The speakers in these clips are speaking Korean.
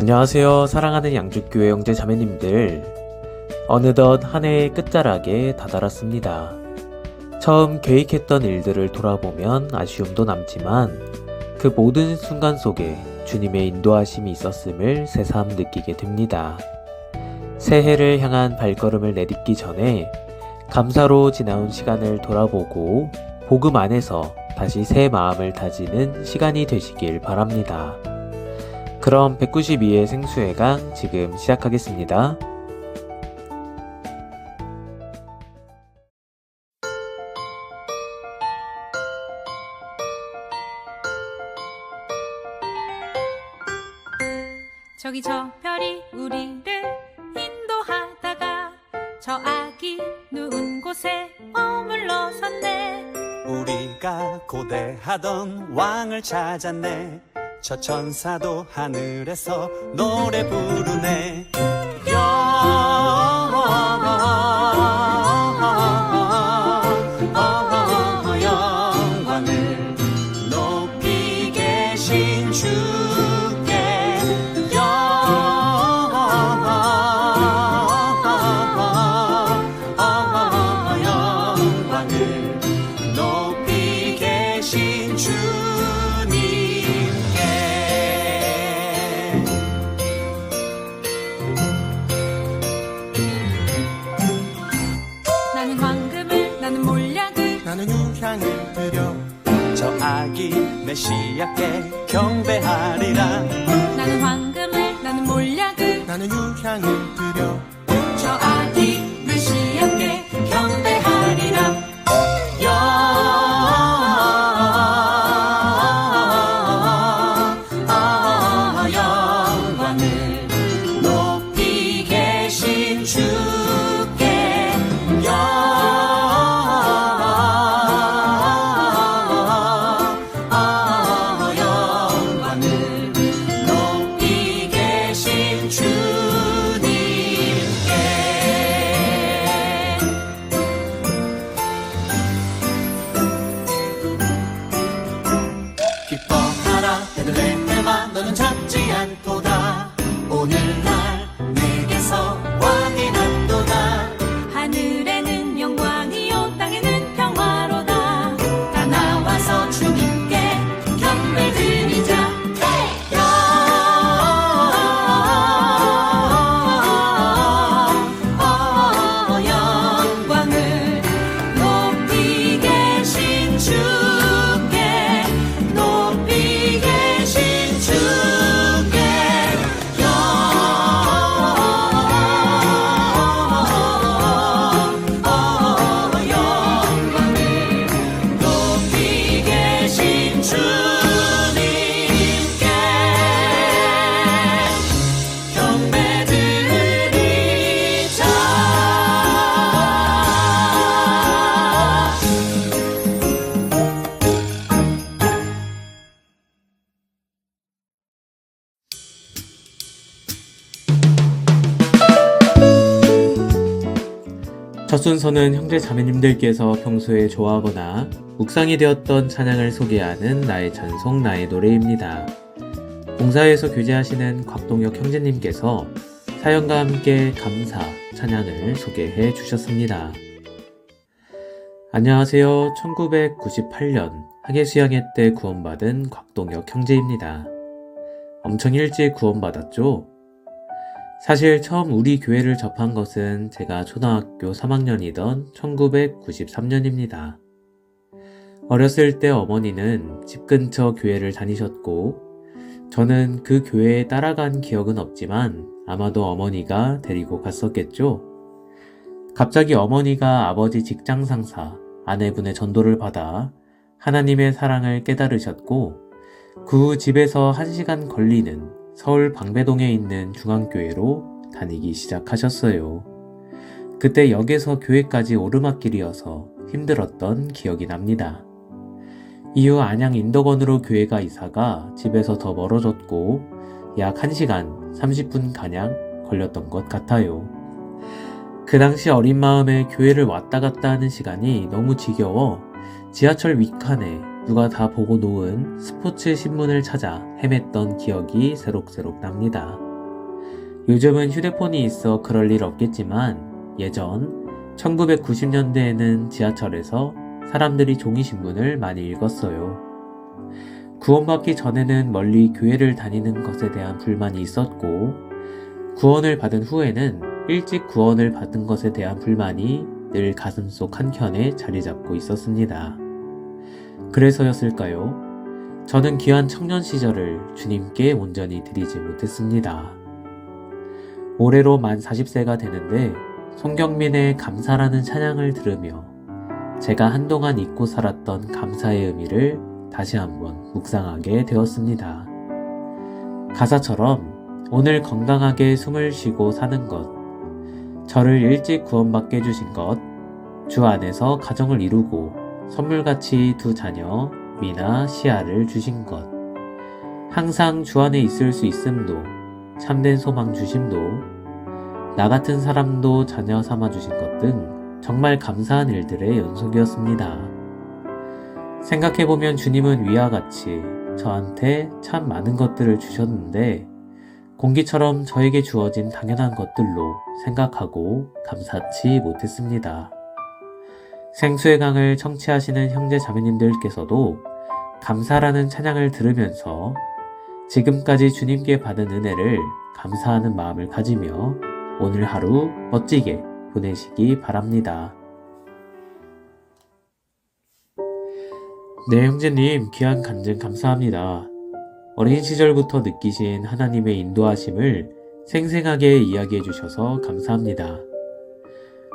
안녕하세요. 사랑하는 양주교회 형제 자매님들. 어느덧 한 해의 끝자락에 다다랐습니다. 처음 계획했던 일들을 돌아보면 아쉬움도 남지만 그 모든 순간 속에 주님의 인도하심이 있었음을 새삼 느끼게 됩니다. 새해를 향한 발걸음을 내딛기 전에 감사로 지나온 시간을 돌아보고 복음 안에서 다시 새 마음을 다지는 시간이 되시길 바랍니다. 그럼 192회 생수회강 지금 시작하겠습니다. 저기 저 별이 우리를 인도하다가 저 아기 누운 곳에 머물러섰네. 우리가 고대하던 왕을 찾았네. 저 천사도 하늘에서 노래 부르네. 영광을 높이 계신 주께 영광을 높이 계신 나는 황금을 나는 몰약을 나는 유향을 드려 저 아기 메시아께 경배하리라. 나는 황금을 나는 몰약을 나는 유향을 드려 저 아기 메시아께 경배하리라. 영광을 높이 계신 주께 영광을 높이 계신 주님께. 기뻐하라 베들레헴아 너는 작지 않도다. 오늘날 내게서 왕이 났도다. 하늘에는 영광이요 땅에는 평화로다. 다 나와서 주님께 경배드리자. 영광을 높이 계신 주께 높이 계신 주께 영광을 높이 계신 주님께 경배드리자. 첫 순서는 형제 자매님들께서 평소에 좋아하거나 묵상이 되었던 찬양을 소개하는 나의 찬송 나의 노래입니다. 봉사에서 교제하시는 곽동혁 형제님께서 사연과 함께 감사 찬양을 소개해 주셨습니다. 안녕하세요. 1998년 학예수양회 때 구원받은 곽동혁 형제입니다. 엄청 일찍 구원받았죠? 사실 처음 우리 교회를 접한 것은 제가 초등학교 3학년이던 1993년입니다. 어렸을 때 어머니는 집 근처 교회를 다니셨고 저는 그 교회에 따라간 기억은 없지만 아마도 어머니가 데리고 갔었겠죠. 갑자기 어머니가 아버지 직장 상사, 아내분의 전도를 받아 하나님의 사랑을 깨달으셨고 그 후 집에서 1시간 걸리는 서울 방배동에 있는 중앙교회로 다니기 시작하셨어요. 그때 역에서 교회까지 오르막길이어서 힘들었던 기억이 납니다. 이후 안양 인덕원으로 교회가 이사가 집에서 더 멀어졌고 약 1시간 30분가량 걸렸던 것 같아요. 그 당시 어린 마음에 교회를 왔다 갔다 하는 시간이 너무 지겨워 지하철 윗칸에 누가 다 보고 놓은 스포츠 신문을 찾아 헤맸던 기억이 새록새록 납니다. 요즘은 휴대폰이 있어 그럴 일 없겠지만 예전 1990년대에는 지하철에서 사람들이 종이신문을 많이 읽었어요. 구원받기 전에는 멀리 교회를 다니는 것에 대한 불만이 있었고, 구원을 받은 후에는 일찍 구원을 받은 것에 대한 불만이 늘 가슴속 한켠에 자리 잡고 있었습니다. 그래서였을까요? 저는 귀한 청년 시절을 주님께 온전히 드리지 못했습니다. 올해로 만 40세가 되는데 송경민의 감사라는 찬양을 들으며 제가 한동안 잊고 살았던 감사의 의미를 다시 한번 묵상하게 되었습니다. 가사처럼 오늘 건강하게 숨을 쉬고 사는 것, 저를 일찍 구원받게 해주신 것, 주 안에서 가정을 이루고 선물같이 두 자녀 미나 시아를 주신 것, 항상 주 안에 있을 수 있음도, 참된 소망 주심도, 나 같은 사람도 자녀 삼아 주신 것 등 정말 감사한 일들의 연속이었습니다. 생각해보면 주님은 위와 같이 저한테 참 많은 것들을 주셨는데 공기처럼 저에게 주어진 당연한 것들로 생각하고 감사치 못했습니다. 생수의 강을 청취하시는 형제 자매님들께서도 감사라는 찬양을 들으면서 지금까지 주님께 받은 은혜를 감사하는 마음을 가지며 오늘 하루 멋지게 보내시기 바랍니다. 네, 형제님, 귀한 간증 감사합니다. 어린 시절부터 느끼신 하나님의 인도하심을 생생하게 이야기해 주셔서 감사합니다.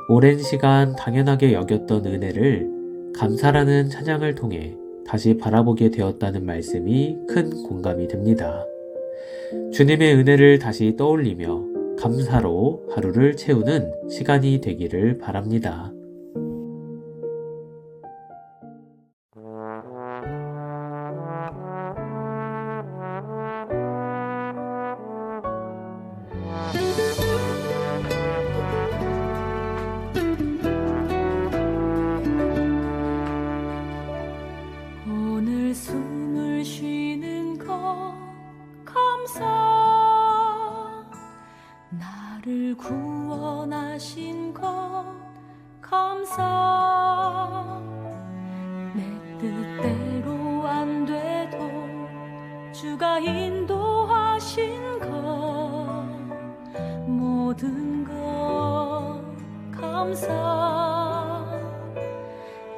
오랜 시간 당연하게 여겼던 은혜를 감사라는 찬양을 통해 다시 바라보게 되었다는 말씀이 큰 공감이 됩니다. 주님의 은혜를 다시 떠올리며 감사로 하루를 채우는 시간이 되기를 바랍니다. 오늘 숨을 쉬는 것 감사, 나를 구원하신 것 감사, 내 뜻대로 안 돼도 주가 인도하신 것 모든 것 감사,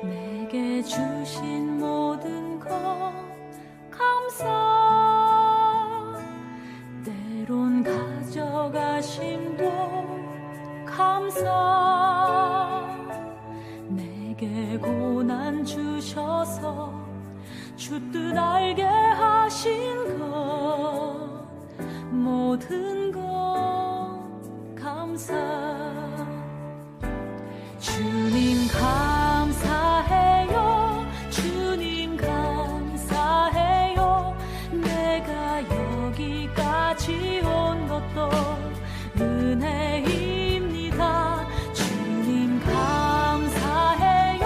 내게 주신 모든 것 감사, 때론 가져가심도 감사, 내게 고난 주셔서 주 뜻 알게 하신 것 모든 것 감사, 주님 감사해요, 주님 감사해요, 내가 여기까지 온 것도 은혜입니다. 주님 감사해요,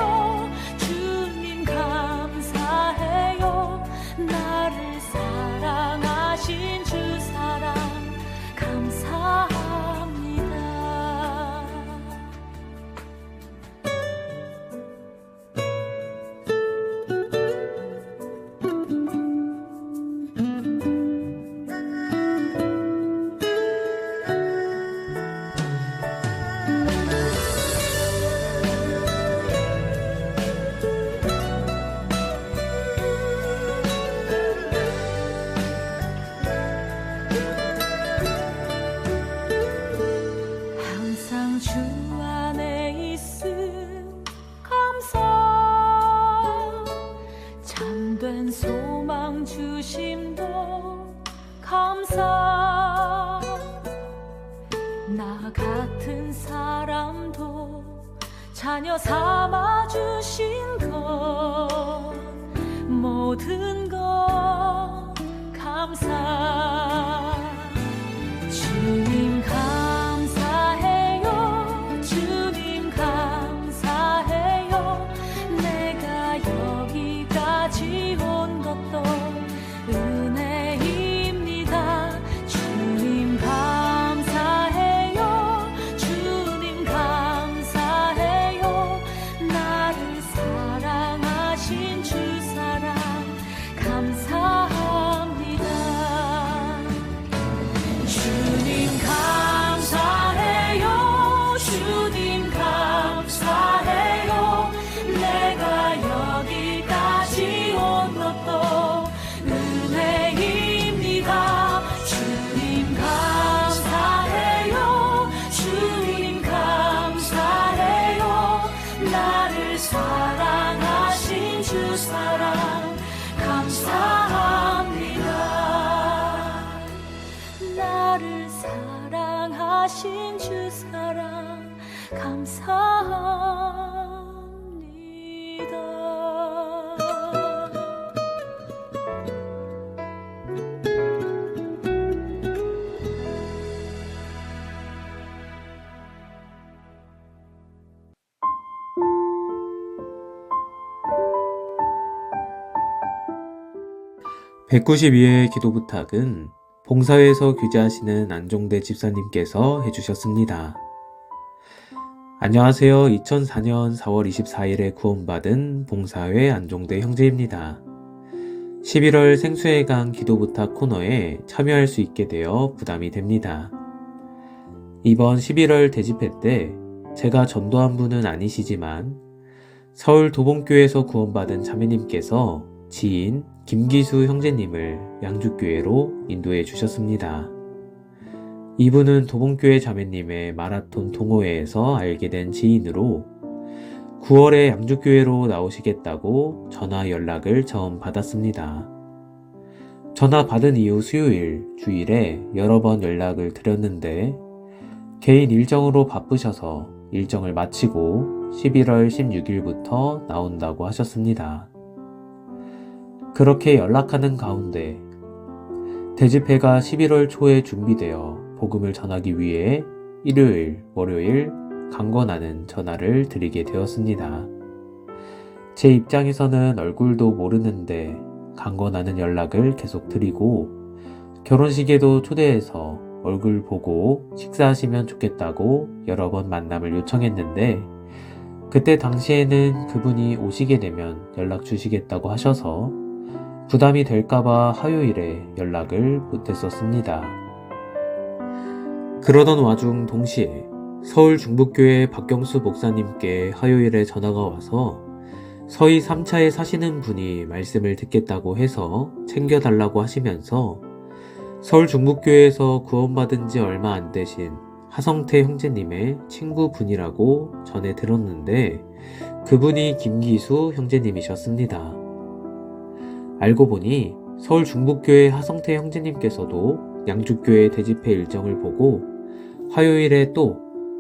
주님 감사해요, 나를 사랑하신 주 사랑 감사합니다. 항상 주 안에 있음 감사, 참된 소망 주심도 감사, 나 같은 사람도 자녀 삼아 주신 것 모든 것 감사, 주님 감사해요, 주님 감사해요, 내가 여기까지 온 것도 은혜입니다. 주님 감사해요, 192회 기도 부탁은 봉사회에서 교제하시는 안종대 집사님께서 해주셨습니다. 안녕하세요. 2004년 4월 24일에 구원받은 봉사회 안종대 형제입니다. 11월 생수의 강 기도 부탁 코너에 참여할 수 있게 되어 부담이 됩니다. 이번 11월 대집회 때 제가 전도한 분은 아니시지만 서울 도봉교회에서 구원받은 자매님께서 지인 김기수 형제님을 양주교회로 인도해 주셨습니다. 이분은 도봉교회 자매님의 마라톤 동호회에서 알게 된 지인으로 9월에 양주교회로 나오시겠다고 전화 연락을 처음 받았습니다. 전화 받은 이후 수요일, 주일에 여러 번 연락을 드렸는데 개인 일정으로 바쁘셔서 일정을 마치고 11월 16일부터 나온다고 하셨습니다. 그렇게 연락하는 가운데 대집회가 11월 초에 준비되어 복음을 전하기 위해 일요일, 월요일 강권하는 전화를 드리게 되었습니다. 제 입장에서는 얼굴도 모르는데 강권하는 연락을 계속 드리고 결혼식에도 초대해서 얼굴 보고 식사하시면 좋겠다고 여러 번 만남을 요청했는데 그때 당시에는 그분이 오시게 되면 연락 주시겠다고 하셔서 부담이 될까봐 화요일에 연락을 못했었습니다. 그러던 와중 동시에 서울 중북교회 박경수 목사님께 화요일에 전화가 와서 서희 3차에 사시는 분이 말씀을 듣겠다고 해서 챙겨달라고 하시면서 서울 중북교회에서 구원받은 지 얼마 안 되신 하성태 형제님의 친구분이라고 전해 들었는데 그분이 김기수 형제님이셨습니다. 알고 보니 서울 중북교회 하성태 형제님께서도 양주교회 대집회 일정을 보고 화요일에 또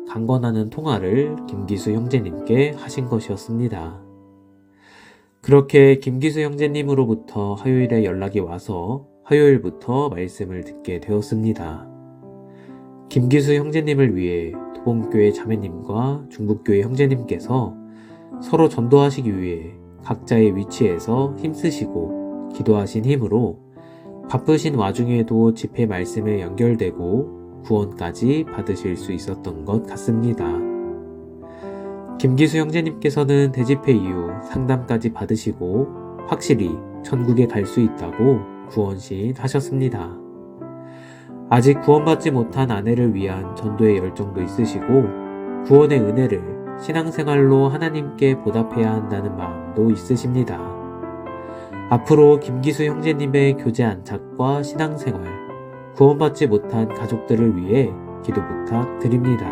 강권하는 통화를 김기수 형제님께 하신 것이었습니다. 그렇게 김기수 형제님으로부터 화요일에 연락이 와서 화요일부터 말씀을 듣게 되었습니다. 김기수 형제님을 위해 도봉교회 자매님과 중북교회 형제님께서 서로 전도하시기 위해 각자의 위치에서 힘쓰시고 기도하신 힘으로 바쁘신 와중에도 집회 말씀에 연결되고 구원까지 받으실 수 있었던 것 같습니다. 김기수 형제님께서는 대집회 이후 상담까지 받으시고 확실히 천국에 갈 수 있다고 구원시인 하셨습니다. 아직 구원받지 못한 아내를 위한 전도의 열정도 있으시고 구원의 은혜를 신앙생활로 하나님께 보답해야 한다는 마음도 있으십니다. 앞으로 김기수 형제님의 교제 안착과 신앙생활, 구원받지 못한 가족들을 위해 기도 부탁드립니다.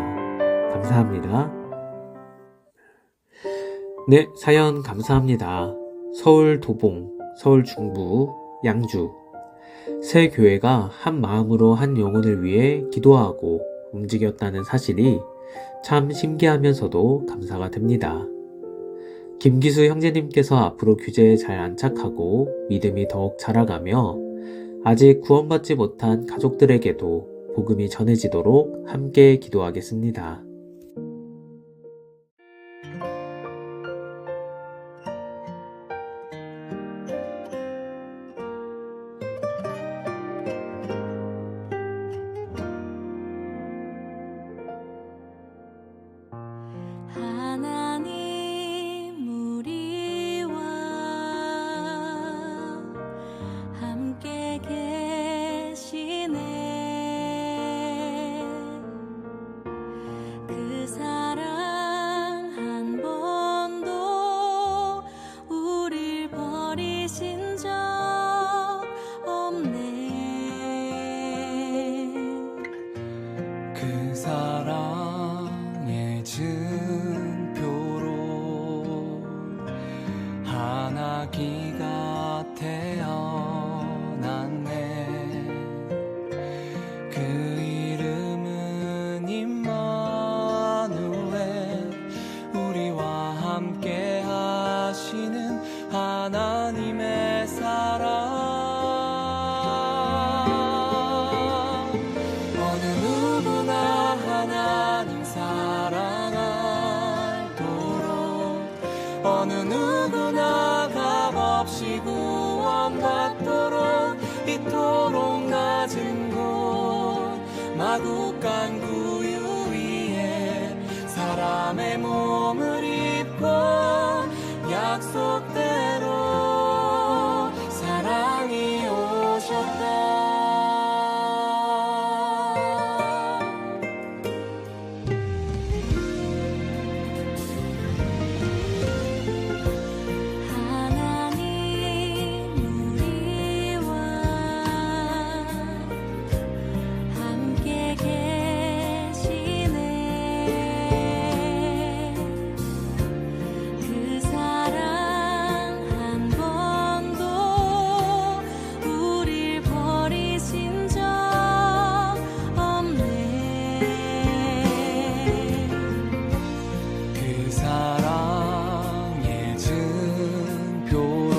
감사합니다. 네, 사연 감사합니다. 서울 도봉, 서울 중부, 양주 세 교회가 한 마음으로 한 영혼을 위해 기도하고 움직였다는 사실이 참 신기하면서도 감사가 됩니다. 김기수 형제님께서 앞으로 교제에 잘 안착하고 믿음이 더욱 자라가며 아직 구원받지 못한 가족들에게도 복음이 전해지도록 함께 기도하겠습니다. 하나님 우리와 함께 계시네. 그 사랑 한 번도 우릴 버리신 적 없네. 그 사랑의 증표로 하나기가 태어났네. 그 이름은 임마누엘, 우리와 함께 하시는 하나님의 사랑. 어느 누구나 하나님 사랑 알도록, 어느 누구나 값없이 구원받도록 낮은 곳 마구간 구유 위에 사람의 몸을 입고 약속대로 사랑이 오셨다. 하나님 우리와 함께 계시네. 그 사랑 한 번도 우릴 버리신 적 없네. 그 사랑의 증표로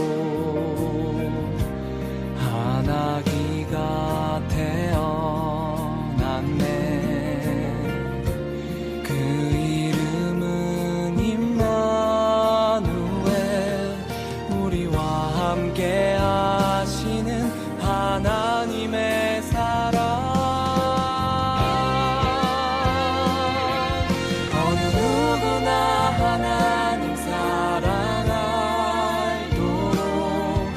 하나기가 태어났네. 그 이름은 임마누엘, 우리와 함께 하시는 하나님의 사랑. 어느 누구나 하나님 사랑 알도록,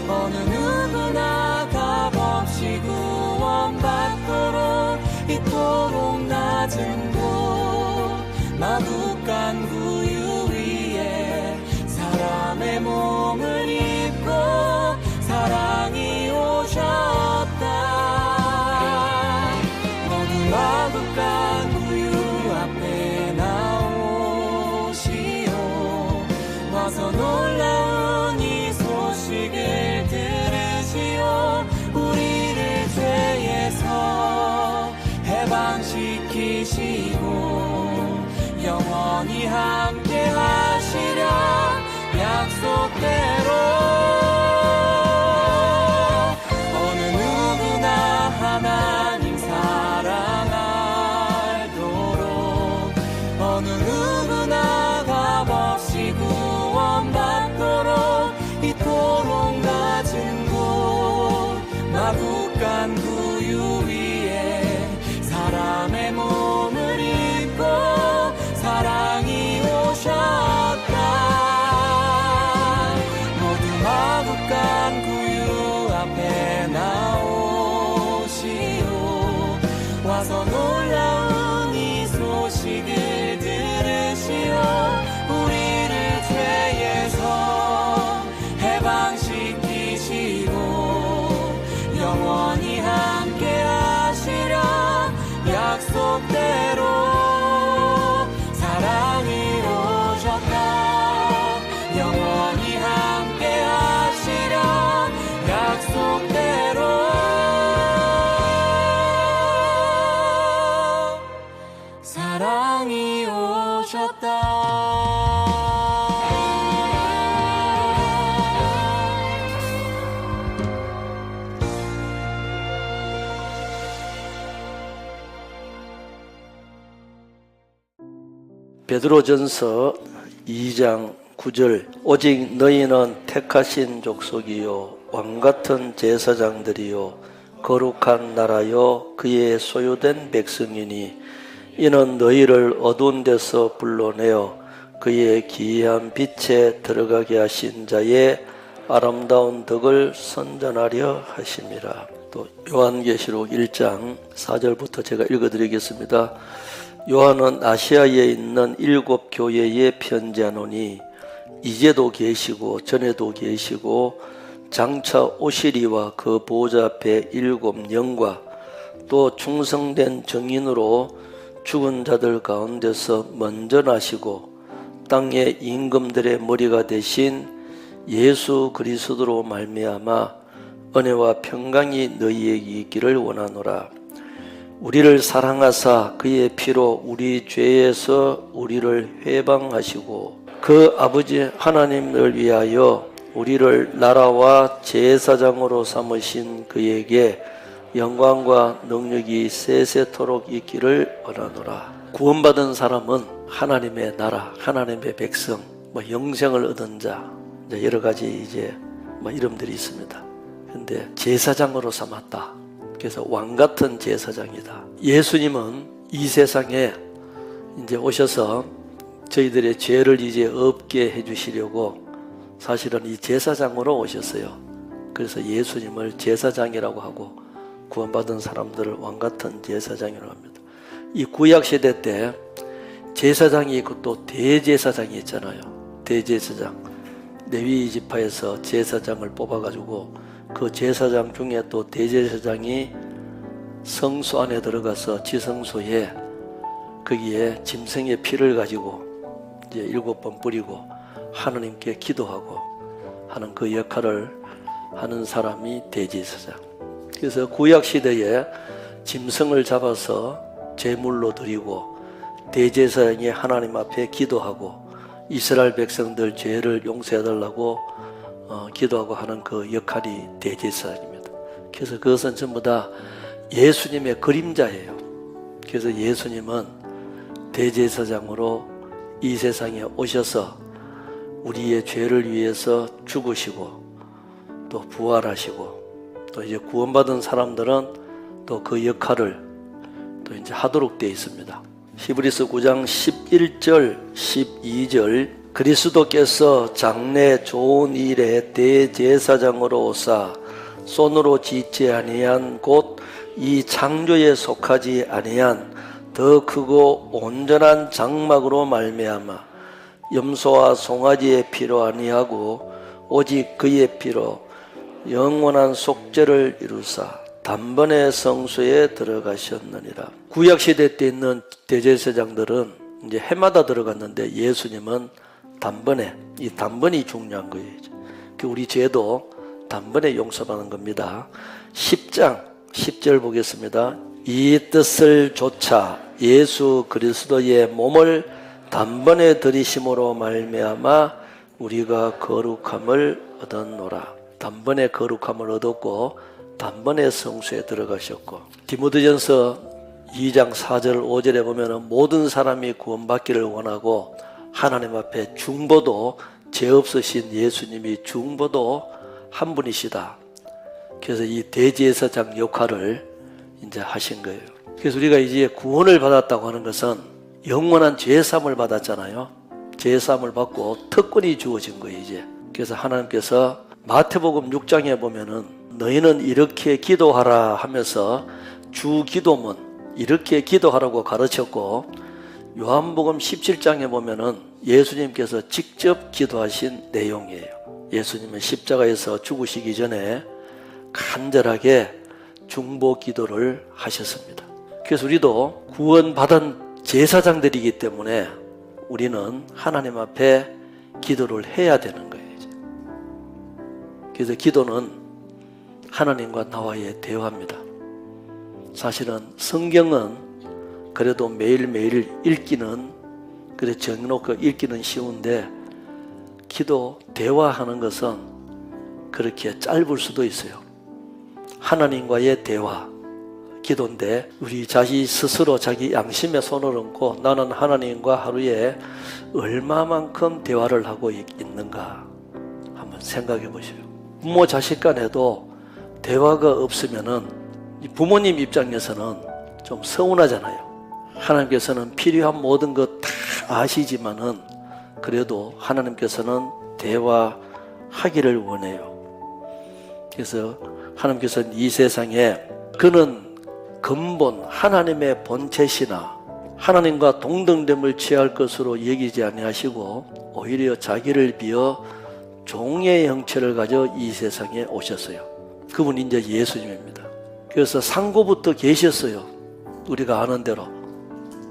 어느 누구나 값없이 구원받도록 이토록 낮은 곳 마구간 구유 위에 사람의 몸을 입고 사랑이 오셨다. 모두 마구간 구유 앞에 나오시오. 와서 놀라운 이 소식을 들으시오. 우리를 죄에서 해방시키시고 영원히 함께 하시려 약속대로. 어느 누구나 하나님 사랑 알도록, 어느 누구나 값없이 구원받도록 이토록 낮은 곳 마구간 구유 위에 사람의 몸을 입고 사랑이 오셨다. 모두 마구간 구유 앞에 나오시오. 와서 놀라운 이 소식을 들으시오. 우리를 죄에서 해방시키시고 영원히 함께 하시려 약속대로 사랑이 오셨다. 영원히 함께 하시려 약속대로 사랑이 오셨다. 베드로전서 2장 9절 오직 너희는 택하신 족속이요 왕같은 제사장들이요 거룩한 나라요 그의 소유된 백성이니 이는 너희를 어두운 데서 불러내어 그의 기이한 빛에 들어가게 하신 자의 아름다운 덕을 선전하려 하심이라. 또 요한계시록 1장 4절부터 제가 읽어드리겠습니다. 요한은 아시아에 있는 7 교회에 편지하노니 이제도 계시고 전에도 계시고 장차 오시리와 그 보좌 앞에 7 영과 또 충성된 정인으로 죽은 자들 가운데서 먼저 나시고 땅의 임금들의 머리가 되신 예수 그리스도로 말미암아 은혜와 평강이 너희에게 있기를 원하노라. 우리를 사랑하사 그의 피로 우리 죄에서 우리를 회방하시고 그 아버지 하나님을 위하여 우리를 나라와 제사장으로 삼으신 그에게 영광과 능력이 세세토록 있기를 원하노라. 구원받은 사람은 하나님의 나라, 하나님의 백성, 영생을 얻은 자, 여러 가지 이름들이 있습니다. 근데 제사장으로 삼았다. 그래서 왕 같은 제사장이다. 예수님은 이 세상에 이제 오셔서 저희들의 죄를 이제 없게 해주시려고 사실은 이 제사장으로 오셨어요. 그래서 예수님을 제사장이라고 하고 구원받은 사람들을 왕 같은 제사장이라고 합니다. 이 구약 시대 때 제사장이 있고 또 대제사장이 있잖아요. 대제사장, 레위 지파에서 제사장을 뽑아가지고 그 제사장 중에 또 대제사장이 성소 안에 들어가서 지성소에 거기에 짐승의 피를 가지고 이제 7번 뿌리고 하느님께 기도하고 하는 그 역할을 하는 사람이 대제사장. 그래서 구약 시대에 짐승을 잡아서 제물로 드리고 대제사장이 하나님 앞에 기도하고 이스라엘 백성들 죄를 용서해달라고 기도하고 하는 그 역할이 대제사장입니다. 그래서 그것은 전부 다 예수님의 그림자예요. 그래서 예수님은 대제사장으로 이 세상에 오셔서 우리의 죄를 위해서 죽으시고 또 부활하시고 또 이제 구원받은 사람들은 또 그 역할을 또 이제 하도록 되어 있습니다. 히브리서 9장 11절 12절 그리스도께서 장래 좋은 일에 대제사장으로 오사 손으로 짓지 아니한 곧 이 창조에 속하지 아니한 더 크고 온전한 장막으로 말미암아 염소와 송아지의 피로 아니하고 오직 그의 피로 영원한 속죄를 이루사 단번에 성소에 들어가셨느니라. 구약시대 때 있는 대제사장들은 이제 해마다 들어갔는데 예수님은 단번에, 이 단번이 중요한 거예요. 우리 죄도 단번에 용서받는 겁니다. 10장 10절 보겠습니다. 이 뜻을 조차 예수 그리스도의 몸을 단번에 들이심으로 말미암아 우리가 거룩함을 얻었노라. 단번에 거룩함을 얻었고 단번에 성소에 들어가셨고 디모데전서 2장 4절 5절에 보면 모든 사람이 구원받기를 원하고 하나님 앞에 중보도 죄 없으신 예수님이 중보도 한 분이시다. 그래서 이 대제사장 역할을 이제 하신 거예요. 그래서 우리가 이제 구원을 받았다고 하는 것은 영원한 죄사함을 받았잖아요. 죄사함을 받고 특권이 주어진 거예요, 이제. 그래서 하나님께서 마태복음 6장에 보면은 너희는 이렇게 기도하라 하면서 주 기도문 이렇게 기도하라고 가르쳤고 요한복음 17장에 보면은 예수님께서 직접 기도하신 내용이에요. 예수님은 십자가에서 죽으시기 전에 간절하게 중보 기도를 하셨습니다. 그래서 우리도 구원받은 제사장들이기 때문에 우리는 하나님 앞에 기도를 해야 되는 거예요. 이제. 그래서 기도는 하나님과 나와의 대화입니다. 사실은 성경은 그래도 매일매일 읽기는 그래 정해놓고 읽기는 쉬운데 기도, 대화하는 것은 그렇게 짧을 수도 있어요. 하나님과의 대화, 기도인데 우리 자기 스스로 자기 양심에 손을 얹고 나는 하나님과 하루에 얼마만큼 대화를 하고 있는가 한번 생각해 보세요. 부모 자식 간에도 대화가 없으면은 부모님 입장에서는 좀 서운하잖아요. 하나님께서는 필요한 모든 것 다 아시지만은 그래도 하나님께서는 대화하기를 원해요. 그래서 하나님께서는 이 세상에 그는 근본 하나님의 본체시나 하나님과 동등됨을 취할 것으로 여기지 아니하시고 오히려 자기를 비어 종의 형체를 가져 이 세상에 오셨어요. 그분이 이제 예수님입니다. 그래서 상고부터 계셨어요. 우리가 아는 대로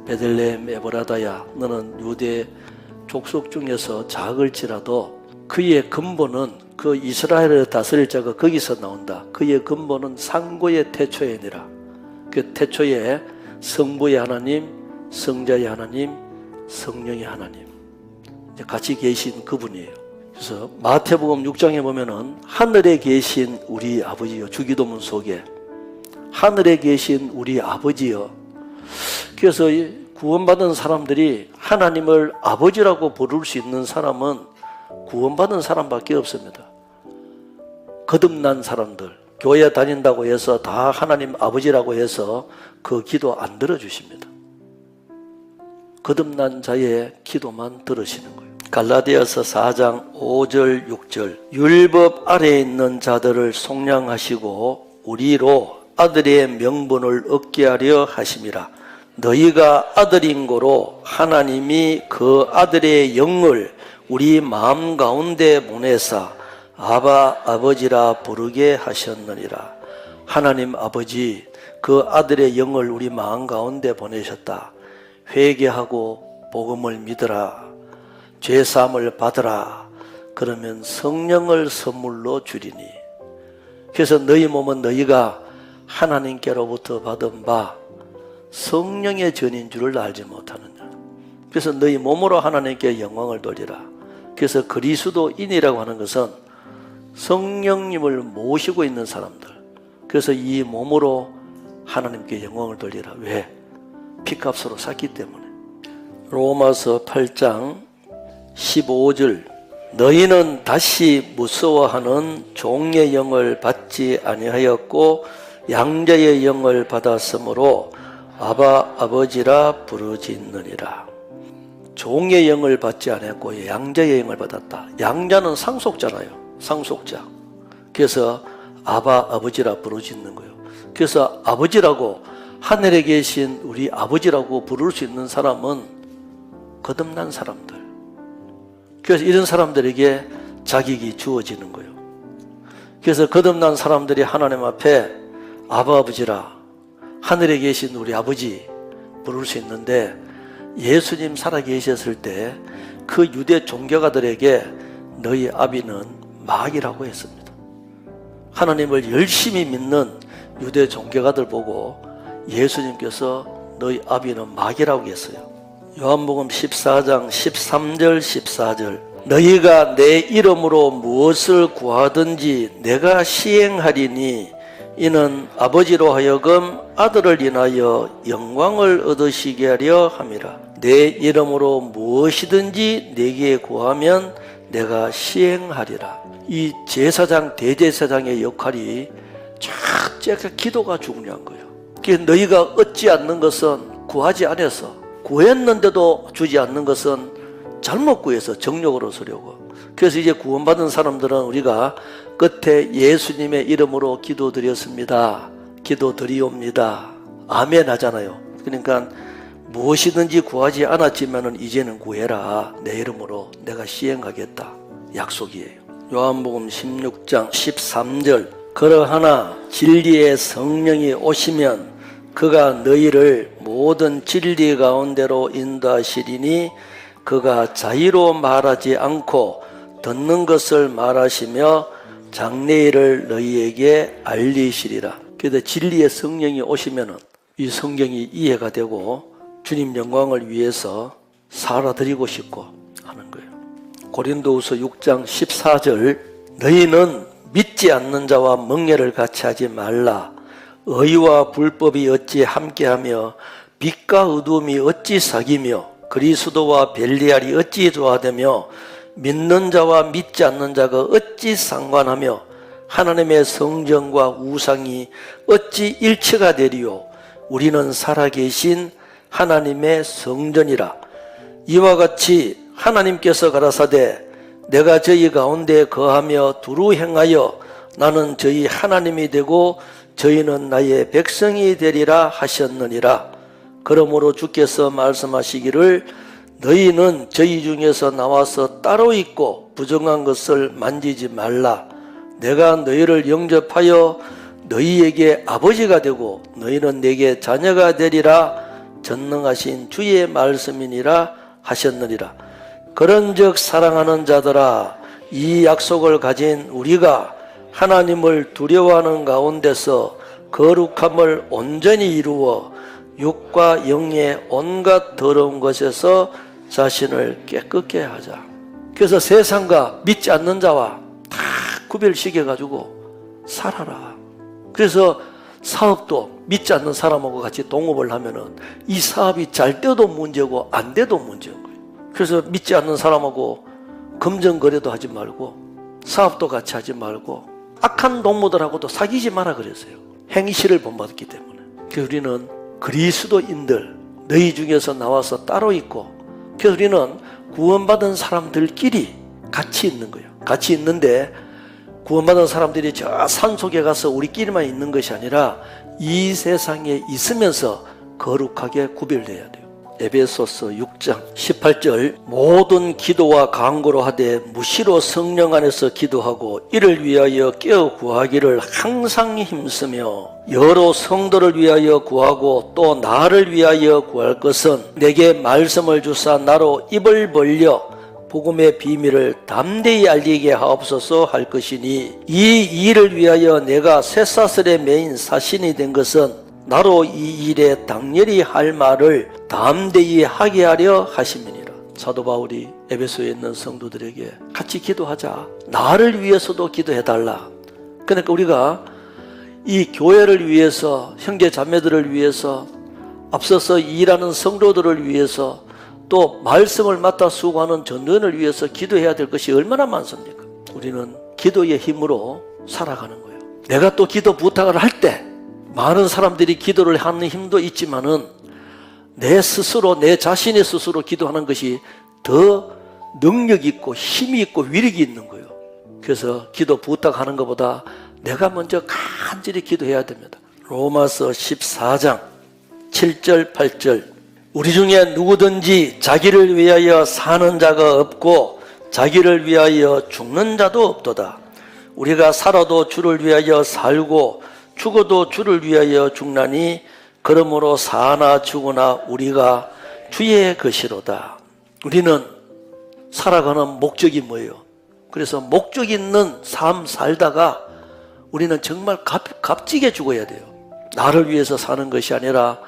베들레헴 에브라다야 너는 유대 족속 중에서 작을지라도 그의 근본은 그 이스라엘을 다스릴 자가 거기서 나온다. 그의 근본은 상고의 태초이니라. 그 태초에 성부의 하나님, 성자의 하나님, 성령의 하나님 이제 같이 계신 그분이에요. 그래서 마태복음 6장에 보면은 하늘에 계신 우리 아버지여, 주기도문 속에 하늘에 계신 우리 아버지여. 그래서 구원받은 사람들이 하나님을 아버지라고 부를 수 있는 사람은 구원받은 사람밖에 없습니다. 거듭난 사람들, 교회 다닌다고 해서 다 하나님 아버지라고 해서 그 기도 안 들어주십니다. 거듭난 자의 기도만 들으시는 거예요. 갈라디아서 4장 5절 6절 율법 아래에 있는 자들을 속량하시고 우리로 아들의 명분을 얻게 하려 하심이라. 너희가 아들인 고로 하나님이 그 아들의 영을 우리 마음 가운데 보내사 아바 아버지라 부르게 하셨느니라. 하나님 아버지 그 아들의 영을 우리 마음 가운데 보내셨다. 회개하고 복음을 믿으라. 죄사함을 받으라. 그러면 성령을 선물로 주리니. 그래서 너희 몸은 너희가 하나님께로부터 받은 바 성령의 전인 줄을 알지 못하느냐. 그래서 너희 몸으로 하나님께 영광을 돌리라. 그래서 그리스도인이라고 하는 것은 성령님을 모시고 있는 사람들. 그래서 이 몸으로 하나님께 영광을 돌리라. 왜? 피값으로 샀기 때문에. 로마서 8장 15절 너희는 다시 무서워하는 종의 영을 받지 아니하였고 양자의 영을 받았으므로 아바 아버지라 부르짖느니라. 종의 영을 받지 않았고 양자의 영을 받았다. 양자는 상속자잖아요. 상속자. 그래서 아바 아버지라 부르짖는 거예요. 그래서 아버지라고 하늘에 계신 우리 아버지라고 부를 수 있는 사람은 거듭난 사람들. 그래서 이런 사람들에게 자격이 주어지는 거예요. 그래서 거듭난 사람들이 하나님 앞에 아바 아버지라 하늘에 계신 우리 아버지 부를 수 있는데 예수님 살아계셨을 때 그 유대 종교가들에게 너희 아비는 마귀라고 했습니다. 하나님을 열심히 믿는 유대 종교가들 보고 예수님께서 너희 아비는 마귀라고 했어요. 요한복음 14장 13절 14절 너희가 내 이름으로 무엇을 구하든지 내가 시행하리니 이는 아버지로 하여금 아들을 인하여 영광을 얻으시게 하려 함이라. 내 이름으로 무엇이든지 내게 구하면 내가 시행하리라. 이 제사장 대제사장의 역할이 쫙 기도가 중요한 거예요. 그래서 너희가 얻지 않는 것은 구하지 않아서, 구했는데도 주지 않는 것은 잘못 구해서 정욕으로 쓰려고. 그래서 이제 구원받은 사람들은 우리가 끝에 예수님의 이름으로 기도드렸습니다, 기도드리옵니다, 아멘 하잖아요. 그러니까 무엇이든지 구하지 않았지만 이제는 구해라. 내 이름으로 내가 시행하겠다. 약속이에요. 요한복음 16장 13절 그러하나 진리의 성령이 오시면 그가 너희를 모든 진리 가운데로 인도하시리니 그가 자의로 말하지 않고 듣는 것을 말하시며 장래일을 너희에게 알리시리라. 그래서 진리의 성령이 오시면 이 성경이 이해가 되고 주님 영광을 위해서 살아드리고 싶고 하는 거예요. 고린도후서 6장 14절 너희는 믿지 않는 자와 멍에를 같이 하지 말라. 의와 불법이 어찌 함께하며 빛과 어두움이 어찌 사귀며 그리스도와 벨리알이 어찌 조화되며 믿는 자와 믿지 않는 자가 어찌 상관하며 하나님의 성전과 우상이 어찌 일체가 되리요. 우리는 살아계신 하나님의 성전이라. 이와 같이 하나님께서 가라사대 내가 저희 가운데 거하며 두루 행하여 나는 저희 하나님이 되고 저희는 나의 백성이 되리라 하셨느니라. 그러므로 주께서 말씀하시기를 너희는 저희 중에서 나와서 따로 있고 부정한 것을 만지지 말라. 내가 너희를 영접하여 너희에게 아버지가 되고 너희는 내게 자녀가 되리라. 전능하신 주의 말씀이니라 하셨느니라. 그런즉 사랑하는 자들아 이 약속을 가진 우리가 하나님을 두려워하는 가운데서 거룩함을 온전히 이루어 육과 영의 온갖 더러운 것에서 자신을 깨끗게 하자. 그래서 세상과 믿지 않는 자와 다 구별시켜가지고 살아라. 그래서 사업도 믿지 않는 사람하고 같이 동업을 하면은 이 사업이 잘 돼도 문제고 안 돼도 문제인 거예요. 그래서 믿지 않는 사람하고 금전거래도 하지 말고 사업도 같이 하지 말고 악한 동무들하고도 사귀지 마라 그랬어요. 행실을 본받았기 때문에. 그래서 우리는 그리스도인들, 너희 중에서 나와서 따로 있고, 그래서 우리는 구원받은 사람들끼리 같이 있는 거예요. 같이 있는데 구원받은 사람들이 저 산속에 가서 우리끼리만 있는 것이 아니라 이 세상에 있으면서 거룩하게 구별돼야 돼요. 에베소서 6장 18절 모든 기도와 간구로 하되 무시로 성령 안에서 기도하고 이를 위하여 깨어 구하기를 항상 힘쓰며 여러 성도를 위하여 구하고 또 나를 위하여 구할 것은 내게 말씀을 주사 나로 입을 벌려 복음의 비밀을 담대히 알리게 하옵소서 할 것이니 이 일을 위하여 내가 쇠사슬에 매인 사신이 된 것은 나로 이 일에 당연히 할 말을 담대히 하게 하려 하심이니라. 사도 바울이 에베소에 있는 성도들에게 같이 기도하자. 나를 위해서도 기도해달라. 그러니까 우리가 이 교회를 위해서, 형제 자매들을 위해서, 앞서서 일하는 성도들을 위해서, 또 말씀을 맡아 수고하는 전도인을 위해서 기도해야 될 것이 얼마나 많습니까? 우리는 기도의 힘으로 살아가는 거예요. 내가 또 기도 부탁을 할 때 많은 사람들이 기도를 하는 힘도 있지만은 내 스스로, 내 자신의 스스로 기도하는 것이 더 능력 있고 힘이 있고 위력이 있는 거예요. 그래서 기도 부탁하는 것보다 내가 먼저 간절히 기도해야 됩니다. 로마서 14장 7절 8절 우리 중에 누구든지 자기를 위하여 사는 자가 없고 자기를 위하여 죽는 자도 없도다. 우리가 살아도 주를 위하여 살고 죽어도 주를 위하여 죽나니 그러므로 사나 죽으나 우리가 주의 것이로다. 우리는 살아가는 목적이 뭐예요? 그래서 목적 있는 삶 살다가 우리는 정말 값지게 죽어야 돼요. 나를 위해서 사는 것이 아니라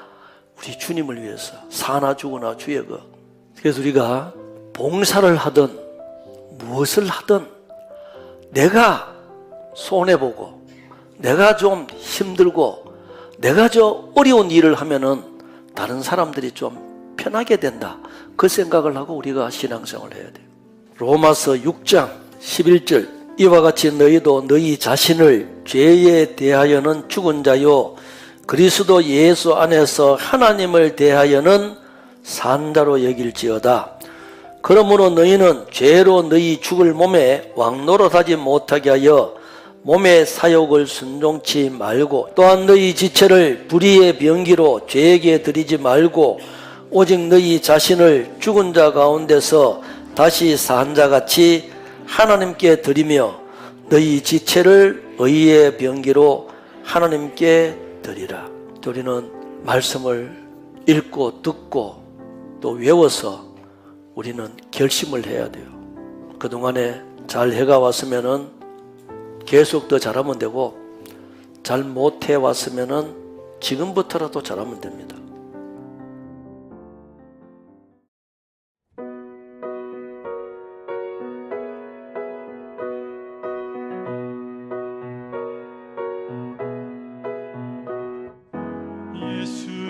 우리 주님을 위해서 사나 죽으나 주의 것. 그래서 우리가 봉사를 하든 무엇을 하든 내가 손해보고 내가 좀 힘들고 내가 저 어려운 일을 하면은 다른 사람들이 좀 편하게 된다. 그 생각을 하고 우리가 신앙생활을 해야 돼요. 로마서 6장 11절 이와 같이 너희도 너희 자신을 죄에 대하여는 죽은 자요 그리스도 예수 안에서 하나님을 대하여는 산 자로 여길지어다. 그러므로 너희는 죄로 너희 죽을 몸에 왕노릇하지 못하게 하여 몸의 사욕을 순종치 말고 또한 너희 지체를 불의의 병기로 죄에게 드리지 말고 오직 너희 자신을 죽은 자 가운데서 다시 산 자같이 하나님께 드리며 너희 지체를 의의 병기로 하나님께 드리라. 우리는 말씀을 읽고 듣고 또 외워서 우리는 결심을 해야 돼요. 그동안에 잘 해가 왔으면은 계속 더 잘하면 되고 잘 못해 왔으면은 지금부터라도 잘하면 됩니다.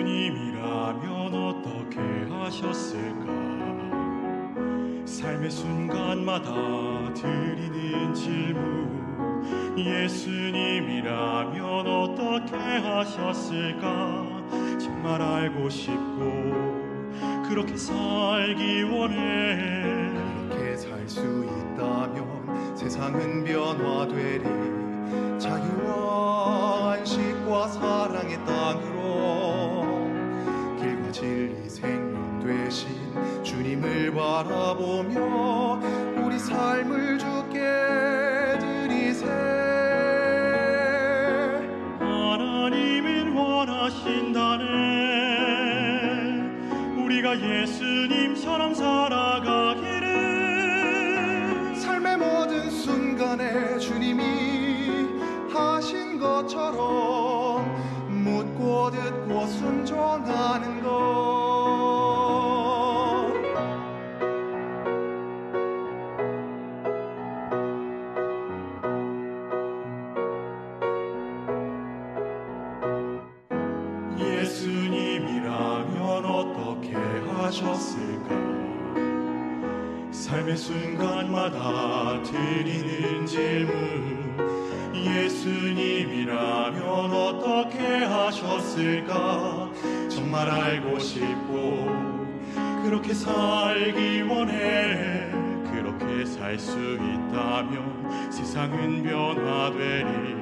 예수님이라면 어떻게 하셨을까? 삶의 순간마다 드리는 질문 예수님이라면 어떻게 하셨을까? 정말 알고 싶고 그렇게 살기 원해. 그렇게 살 수 있다면 세상은 변화되리. 자유와 안식과 사랑의 땅으로 길과 진리 생명 되신 주님을 바라보며 우리 삶을 주께 드리세. 하나님은 원하신다네. 우리가 예수님처럼 살아가기를. 삶의 모든 순간에 주님이 하신 것처럼 묻고 듣고 순종하는 것. 예수님이라면 어떻게 하셨을까? 삶의 순간마다 드리는 질문 예수님이라면 어떻게 하셨을까 정말 알고 싶고 그렇게 살기 원해 그렇게 살 수 있다면 세상은 변화되리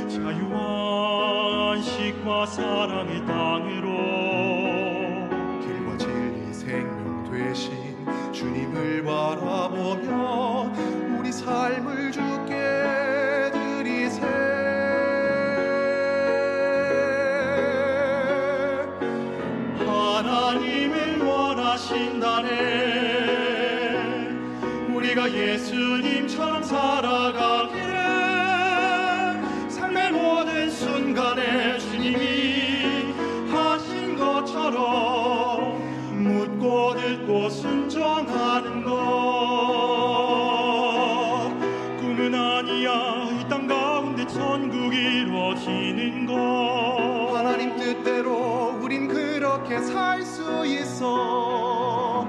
자유와 안식과 사랑의 땅으로 길과 진리 생명 되신 주님을 바라보며 우리 삶을 주께 드리세. 하나님을 원하신다네 우리가 예수님처럼 살아가기를 삶의 모든 순간에 주님이 하신 것처럼 묻고 듣고 순종하는 것 꿈은 아니야 이 땅 가운데 천국이 이루어지는 것 하나님 뜻대로 우린 그렇게 살 수 있어.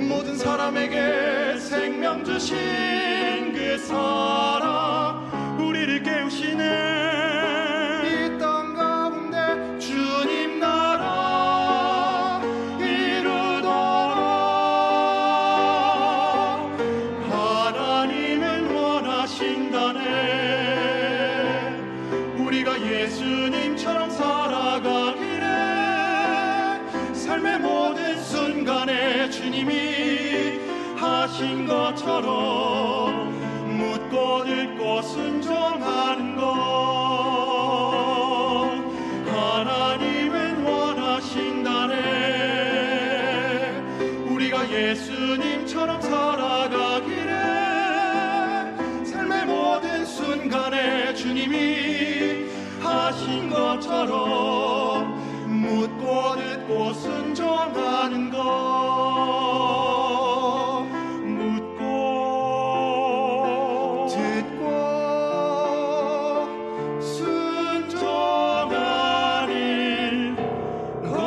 모든 사람에게 생명 주신 그 사랑 우리를 깨우시네 이 땅 가운데 주님 나라 이루도록 하나님은 원하신다네 우리가 예수님처럼 살아가기를 삶의 모든 순간에 주님이 하신 것처럼 묻고 듣고 순종하는 것 하나님은 원하신다네 우리가 예수님처럼 살아가기를 삶의 모든 순간에 주님이 하신 것처럼 묻고 듣고 순종하는 것 묻고 듣고 순종하는 것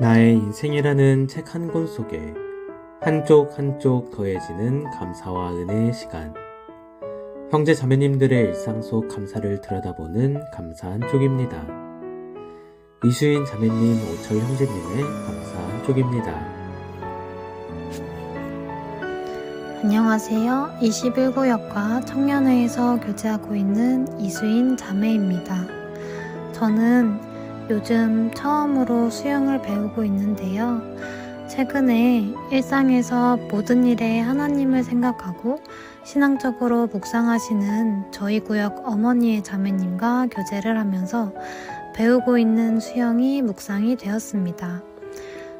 나의 인생이라는 책 한 권 속에 한쪽 한쪽 더해지는 감사와 은혜의 시간. 형제 자매님들의 일상 속 감사를 들여다보는 감사 한쪽입니다. 이수인 자매님, 오철 형제님의 감사 한쪽입니다. 안녕하세요. 21구역과 청년회에서 교제하고 있는 이수인 자매입니다. 저는 요즘 처음으로 수영을 배우고 있는데요. 최근에 일상에서 모든 일에 하나님을 생각하고 신앙적으로 묵상하시는 저희 구역 어머니의 자매님과 교제를 하면서 배우고 있는 수영이 묵상이 되었습니다.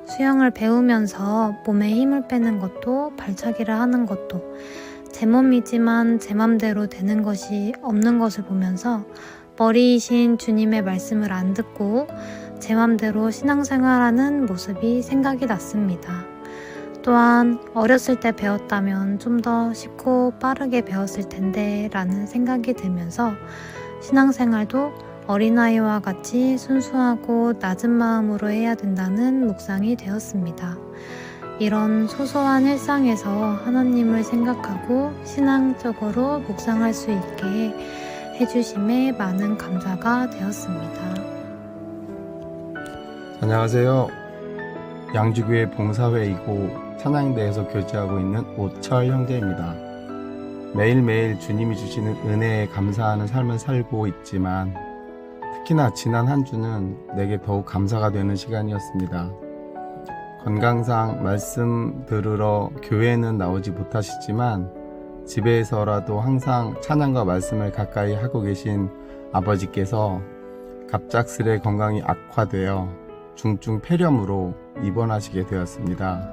수영을 배우면서 몸에 힘을 빼는 것도 발차기를 하는 것도 제 몸이지만 제 맘대로 되는 것이 없는 것을 보면서 머리이신 주님의 말씀을 안 듣고 제 맘대로 신앙생활하는 모습이 생각이 났습니다. 또한 어렸을 때 배웠다면 좀 더 쉽고 빠르게 배웠을 텐데 라는 생각이 들면서 신앙생활도 어린아이와 같이 순수하고 낮은 마음으로 해야 된다는 묵상이 되었습니다. 이런 소소한 일상에서 하나님을 생각하고 신앙적으로 묵상할 수 있게 해주심에 많은 감사가 되었습니다. 안녕하세요. 양주교회 봉사회이고 찬양대에서 교제하고 있는 오철 형제입니다. 매일매일 주님이 주시는 은혜에 감사하는 삶을 살고 있지만 특히나 지난 한 주는 내게 더욱 감사가 되는 시간이었습니다. 건강상 말씀 들으러 교회는 나오지 못하시지만 집에서라도 항상 찬양과 말씀을 가까이 하고 계신 아버지께서 갑작스레 건강이 악화되어 중증 폐렴으로 입원하시게 되었습니다.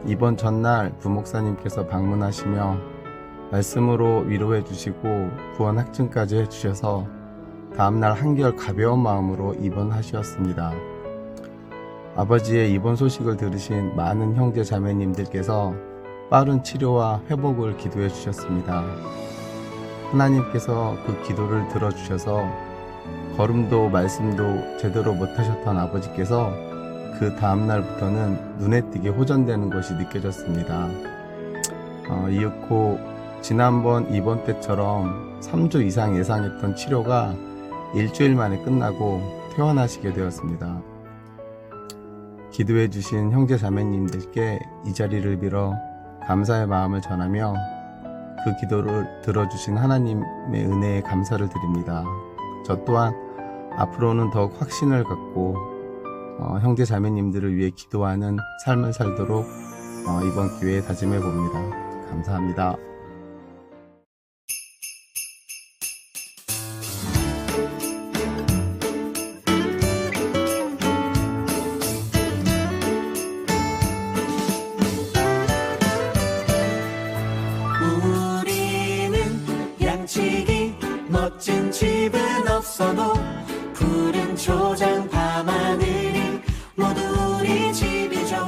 입원 전날 부목사님께서 방문하시며 말씀으로 위로해 주시고 구원 확증까지 해주셔서 다음날 한결 가벼운 마음으로 입원하셨습니다. 아버지의 입원 소식을 들으신 많은 형제 자매님들께서 빠른 치료와 회복을 기도해 주셨습니다. 하나님께서 그 기도를 들어주셔서 걸음도 말씀도 제대로 못하셨던 아버지께서 그 다음날부터는 눈에 띄게 호전되는 것이 느껴졌습니다. 이윽고 지난번 입원 때처럼 3주 이상 예상했던 치료가 일주일 만에 끝나고 퇴원하시게 되었습니다. 기도해 주신 형제 자매님들께 이 자리를 빌어 감사의 마음을 전하며 그 기도를 들어주신 하나님의 은혜에 감사를 드립니다. 저 또한 앞으로는 더욱 확신을 갖고 형제 자매님들을 위해 기도하는 삶을 살도록 이번 기회에 다짐해 봅니다. 감사합니다. 우리는 양치기 멋진 집은 없어도 푸른 초장 밤하늘이 모두 우리 집이죠.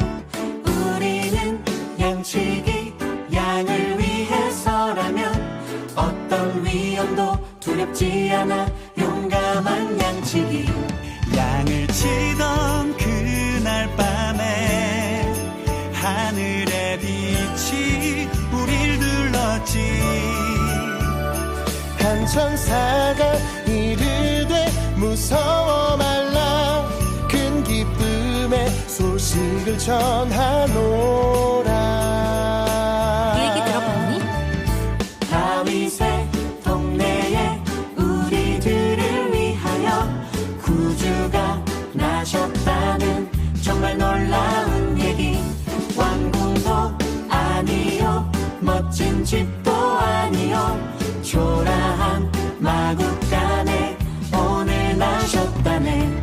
우리는 양치기 양을 위해서라면 어떤 위험도 두렵지 않아 용감한 양치기. 양을 치던 그날 밤에 하늘의 빛이 우릴 둘렀지. 한 천사가 이르되 무서워 말라 큰 기쁨의 소식을 전하노라. 이 얘기 들어봤니? 다윗의 동네에 우리들을 위하여 구주가 나셨다는 정말 놀라운 얘기. 왕궁도 아니요 멋진 집도 아니요 초라한 마국간에 오늘 나셨다네.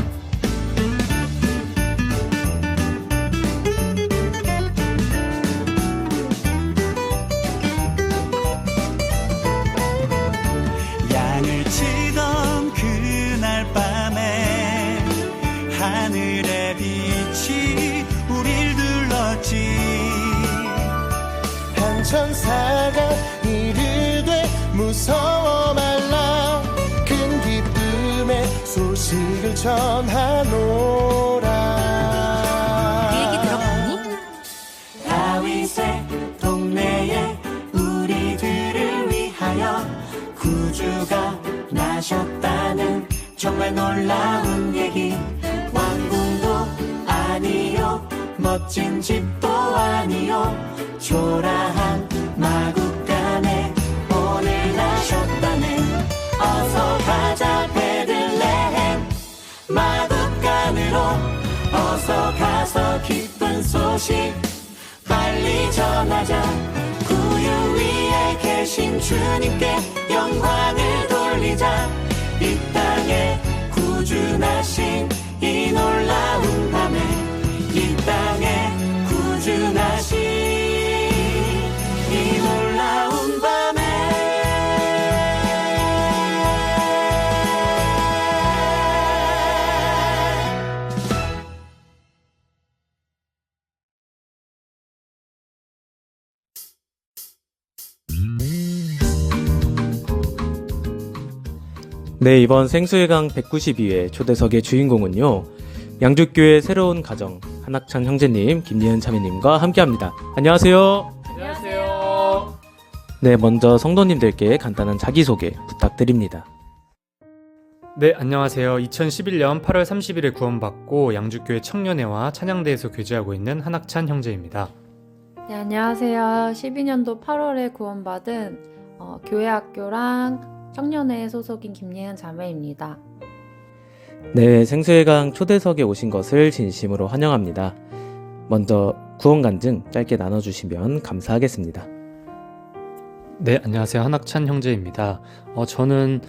양을 치던 그날 밤에 하늘의 빛이 우릴 둘렀지. 한 천사가 이르되 무서워 말라 큰 기쁨의 소식을 전하노라. 이 얘기 들어봤니? 다윗의 동네에 우리들을 위하여 구주가 나셨다는 정말 놀라운 얘기. 왕궁도 아니요 멋진 집도 아니요 초라한 마국간에 오늘 나셨다네. 어서 가자 베들레헴 마국간으로 어서 가서 기쁜 소식 빨리 전하자. 구유 위에 계신 주님께 영광을 돌리자. 이 땅에 구주 나신 이 놀라운 밤에 이 땅에 구주 나신 이 놀라운 밤에 네, 이번 생수의 강 192회 초대석의 주인공은요, 양주교회 새로운 가정 한학찬 형제님, 김예은 자매님과 함께합니다. 안녕하세요. 안녕하세요. 네, 먼저 성도님들께 간단한 자기소개 부탁드립니다. 네, 안녕하세요. 2011년 8월 30일에 구원받고 양주교회 청년회와 찬양대에서 교제하고 있는 한학찬 형제입니다. 네, 안녕하세요. 12년도 8월에 구원받은 교회학교랑 청년회 소속인 김예은 자매입니다. 네, 생수의 강 초대석에 오신 것을 진심으로 환영합니다. 먼저 구원 간증 짧게 나눠주시면 감사하겠습니다. 네, 안녕하세요. 한학찬 형제입니다. 저는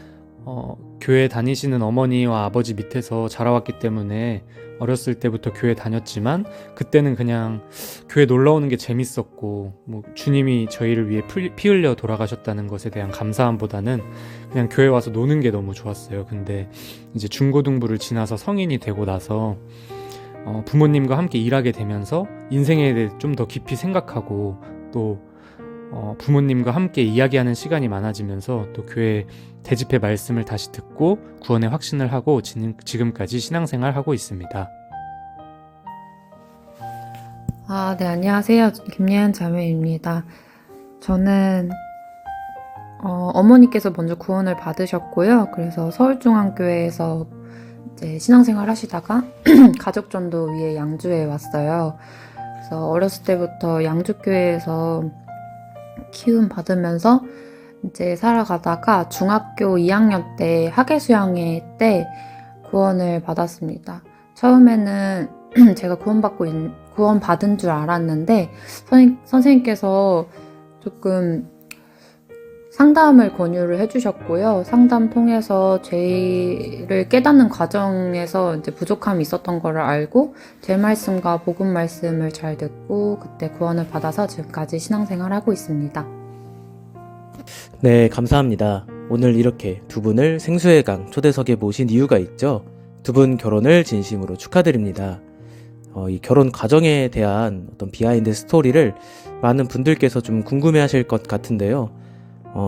교회 다니시는 어머니와 아버지 밑에서 자라왔기 때문에 어렸을 때부터 교회 다녔지만 그때는 그냥 교회 놀러 오는 게 재밌었고 뭐 주님이 저희를 위해 피 흘려 돌아가셨다는 것에 대한 감사함보다는 그냥 교회 와서 노는 게 너무 좋았어요. 근데 이제 중고등부를 지나서 성인이 되고 나서 부모님과 함께 일하게 되면서 인생에 대해 좀 더 깊이 생각하고 또 부모님과 함께 이야기하는 시간이 많아지면서 또 교회 대집회 말씀을 다시 듣고 구원의 확신을 하고 지금까지 신앙생활 하고 있습니다. 네, 안녕하세요. 김예은 자매입니다. 저는 어머니께서 먼저 구원을 받으셨고요. 그래서 서울중앙교회에서 이제 신앙생활 하시다가 가족전도위에 양주에 왔어요. 그래서 어렸을 때부터 양주교회에서 키움 받으면서 이제 살아가다가 중학교 2학년 때 학예수양회 때 구원을 받았습니다. 처음에는 제가 구원받은 줄 알았는데 선생님께서 조금 상담을 권유를 해주셨고요. 상담 통해서 죄를 깨닫는 과정에서 이제 부족함이 있었던 거를 알고 죄 말씀과 복음 말씀을 잘 듣고 그때 구원을 받아서 지금까지 신앙생활 하고 있습니다. 네, 감사합니다. 오늘 이렇게 두 분을 생수의 강 초대석에 모신 이유가 있죠. 두 분 결혼을 진심으로 축하드립니다. 이 결혼 과정에 대한 어떤 비하인드 스토리를 많은 분들께서 좀 궁금해하실 것 같은데요.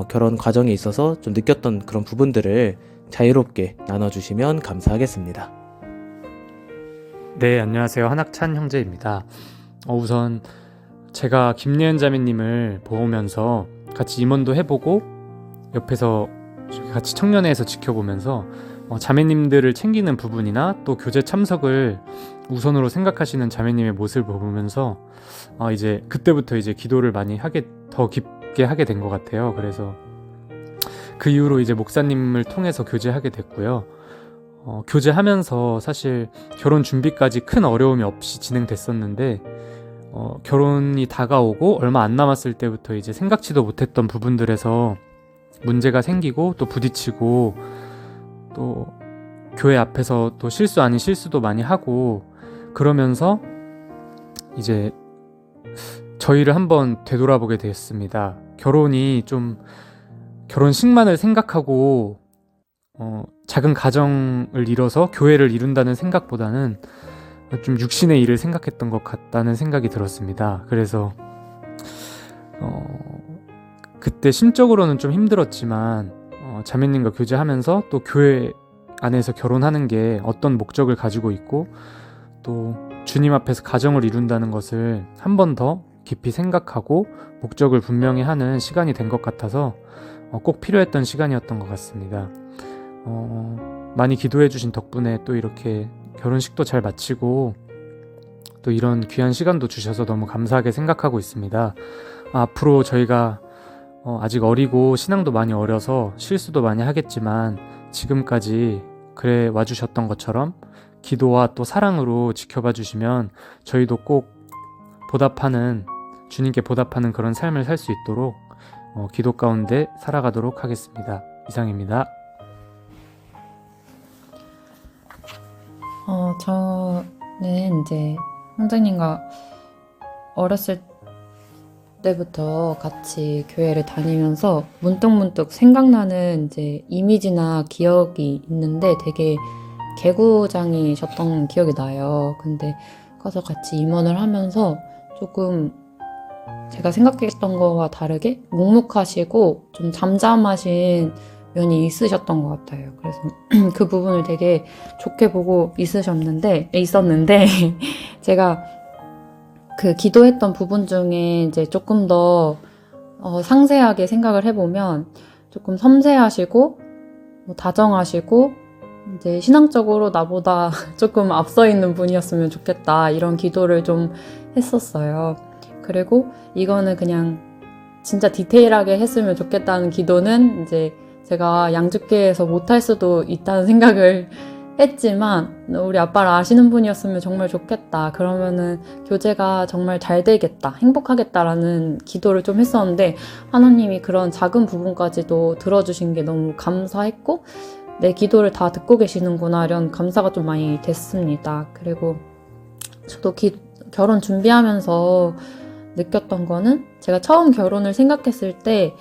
결혼 과정에 있어서 좀 느꼈던 그런 부분들을 자유롭게 나눠주시면 감사하겠습니다. 네, 안녕하세요. 한학찬 형제입니다. 우선 제가 김예은 자매님을 보면서 같이 임원도 해보고 옆에서 같이 청년회에서 지켜보면서 자매님들을 챙기는 부분이나 또 교제 참석을 우선으로 생각하시는 자매님의 모습을 보면서 이제 그때부터 이제 기도를 많이 더 깊게 하게 된 것 같아요. 그래서 그 이후로 이제 목사님을 통해서 교제하게 됐고요. 교제하면서 사실 결혼 준비까지 큰 어려움이 없이 진행됐었는데 결혼이 다가오고 얼마 안 남았을 때부터 이제 생각지도 못했던 부분들에서 문제가 생기고 또 부딪히고 또 교회 앞에서 또 실수 아닌 실수도 많이 하고 그러면서 이제 저희를 한번 되돌아보게 됐습니다. 결혼이 좀 결혼식만을 생각하고 작은 가정을 이뤄서 교회를 이룬다는 생각보다는 좀 육신의 일을 생각했던 것 같다는 생각이 들었습니다. 그래서 그때 심적으로는 좀 힘들었지만 자매님과 교제하면서 또 교회 안에서 결혼하는 게 어떤 목적을 가지고 있고 또 주님 앞에서 가정을 이룬다는 것을 한 번 더 깊이 생각하고 목적을 분명히 하는 시간이 된 것 같아서 꼭 필요했던 시간이었던 것 같습니다. 많이 기도해 주신 덕분에 또 이렇게 결혼식도 잘 마치고 또 이런 귀한 시간도 주셔서 너무 감사하게 생각하고 있습니다. 앞으로 저희가 아직 어리고 신앙도 많이 어려서 실수도 많이 하겠지만 지금까지 그래 와주셨던 것처럼 기도와 또 사랑으로 지켜봐 주시면 저희도 꼭 주님께 보답하는 그런 삶을 살 수 있도록 기도 가운데 살아가도록 하겠습니다. 이상입니다. 저는 이제 형제님과 어렸을 때부터 같이 교회를 다니면서 문득문득 생각나는 이제 이미지나 기억이 있는데 되게 개구장이셨던 기억이 나요. 근데 가서 같이 임원을 하면서 조금 제가 생각했던 거와 다르게 묵묵하시고 좀 잠잠하신 면이 있으셨던 것 같아요. 그래서 그 부분을 되게 좋게 보고 있었는데 제가 그 기도했던 부분 중에 이제 조금 더 상세하게 생각을 해보면 조금 섬세하시고 다정하시고 이제 신앙적으로 나보다 조금 앞서 있는 분이었으면 좋겠다 이런 기도를 좀 했었어요. 그리고 이거는 그냥 진짜 디테일하게 했으면 좋겠다는 기도는 이제 제가 양주교회에서 못할 수도 있다는 생각을 했지만 우리 아빠를 아시는 분이었으면 정말 좋겠다. 그러면은 교제가 정말 잘 되겠다. 행복하겠다라는 기도를 좀 했었는데 하나님이 그런 작은 부분까지도 들어주신 게 너무 감사했고 내 기도를 다 듣고 계시는구나 이런 감사가 좀 많이 됐습니다. 그리고 저도 결혼 준비하면서 느꼈던 거는 제가 처음 결혼을 생각했을 때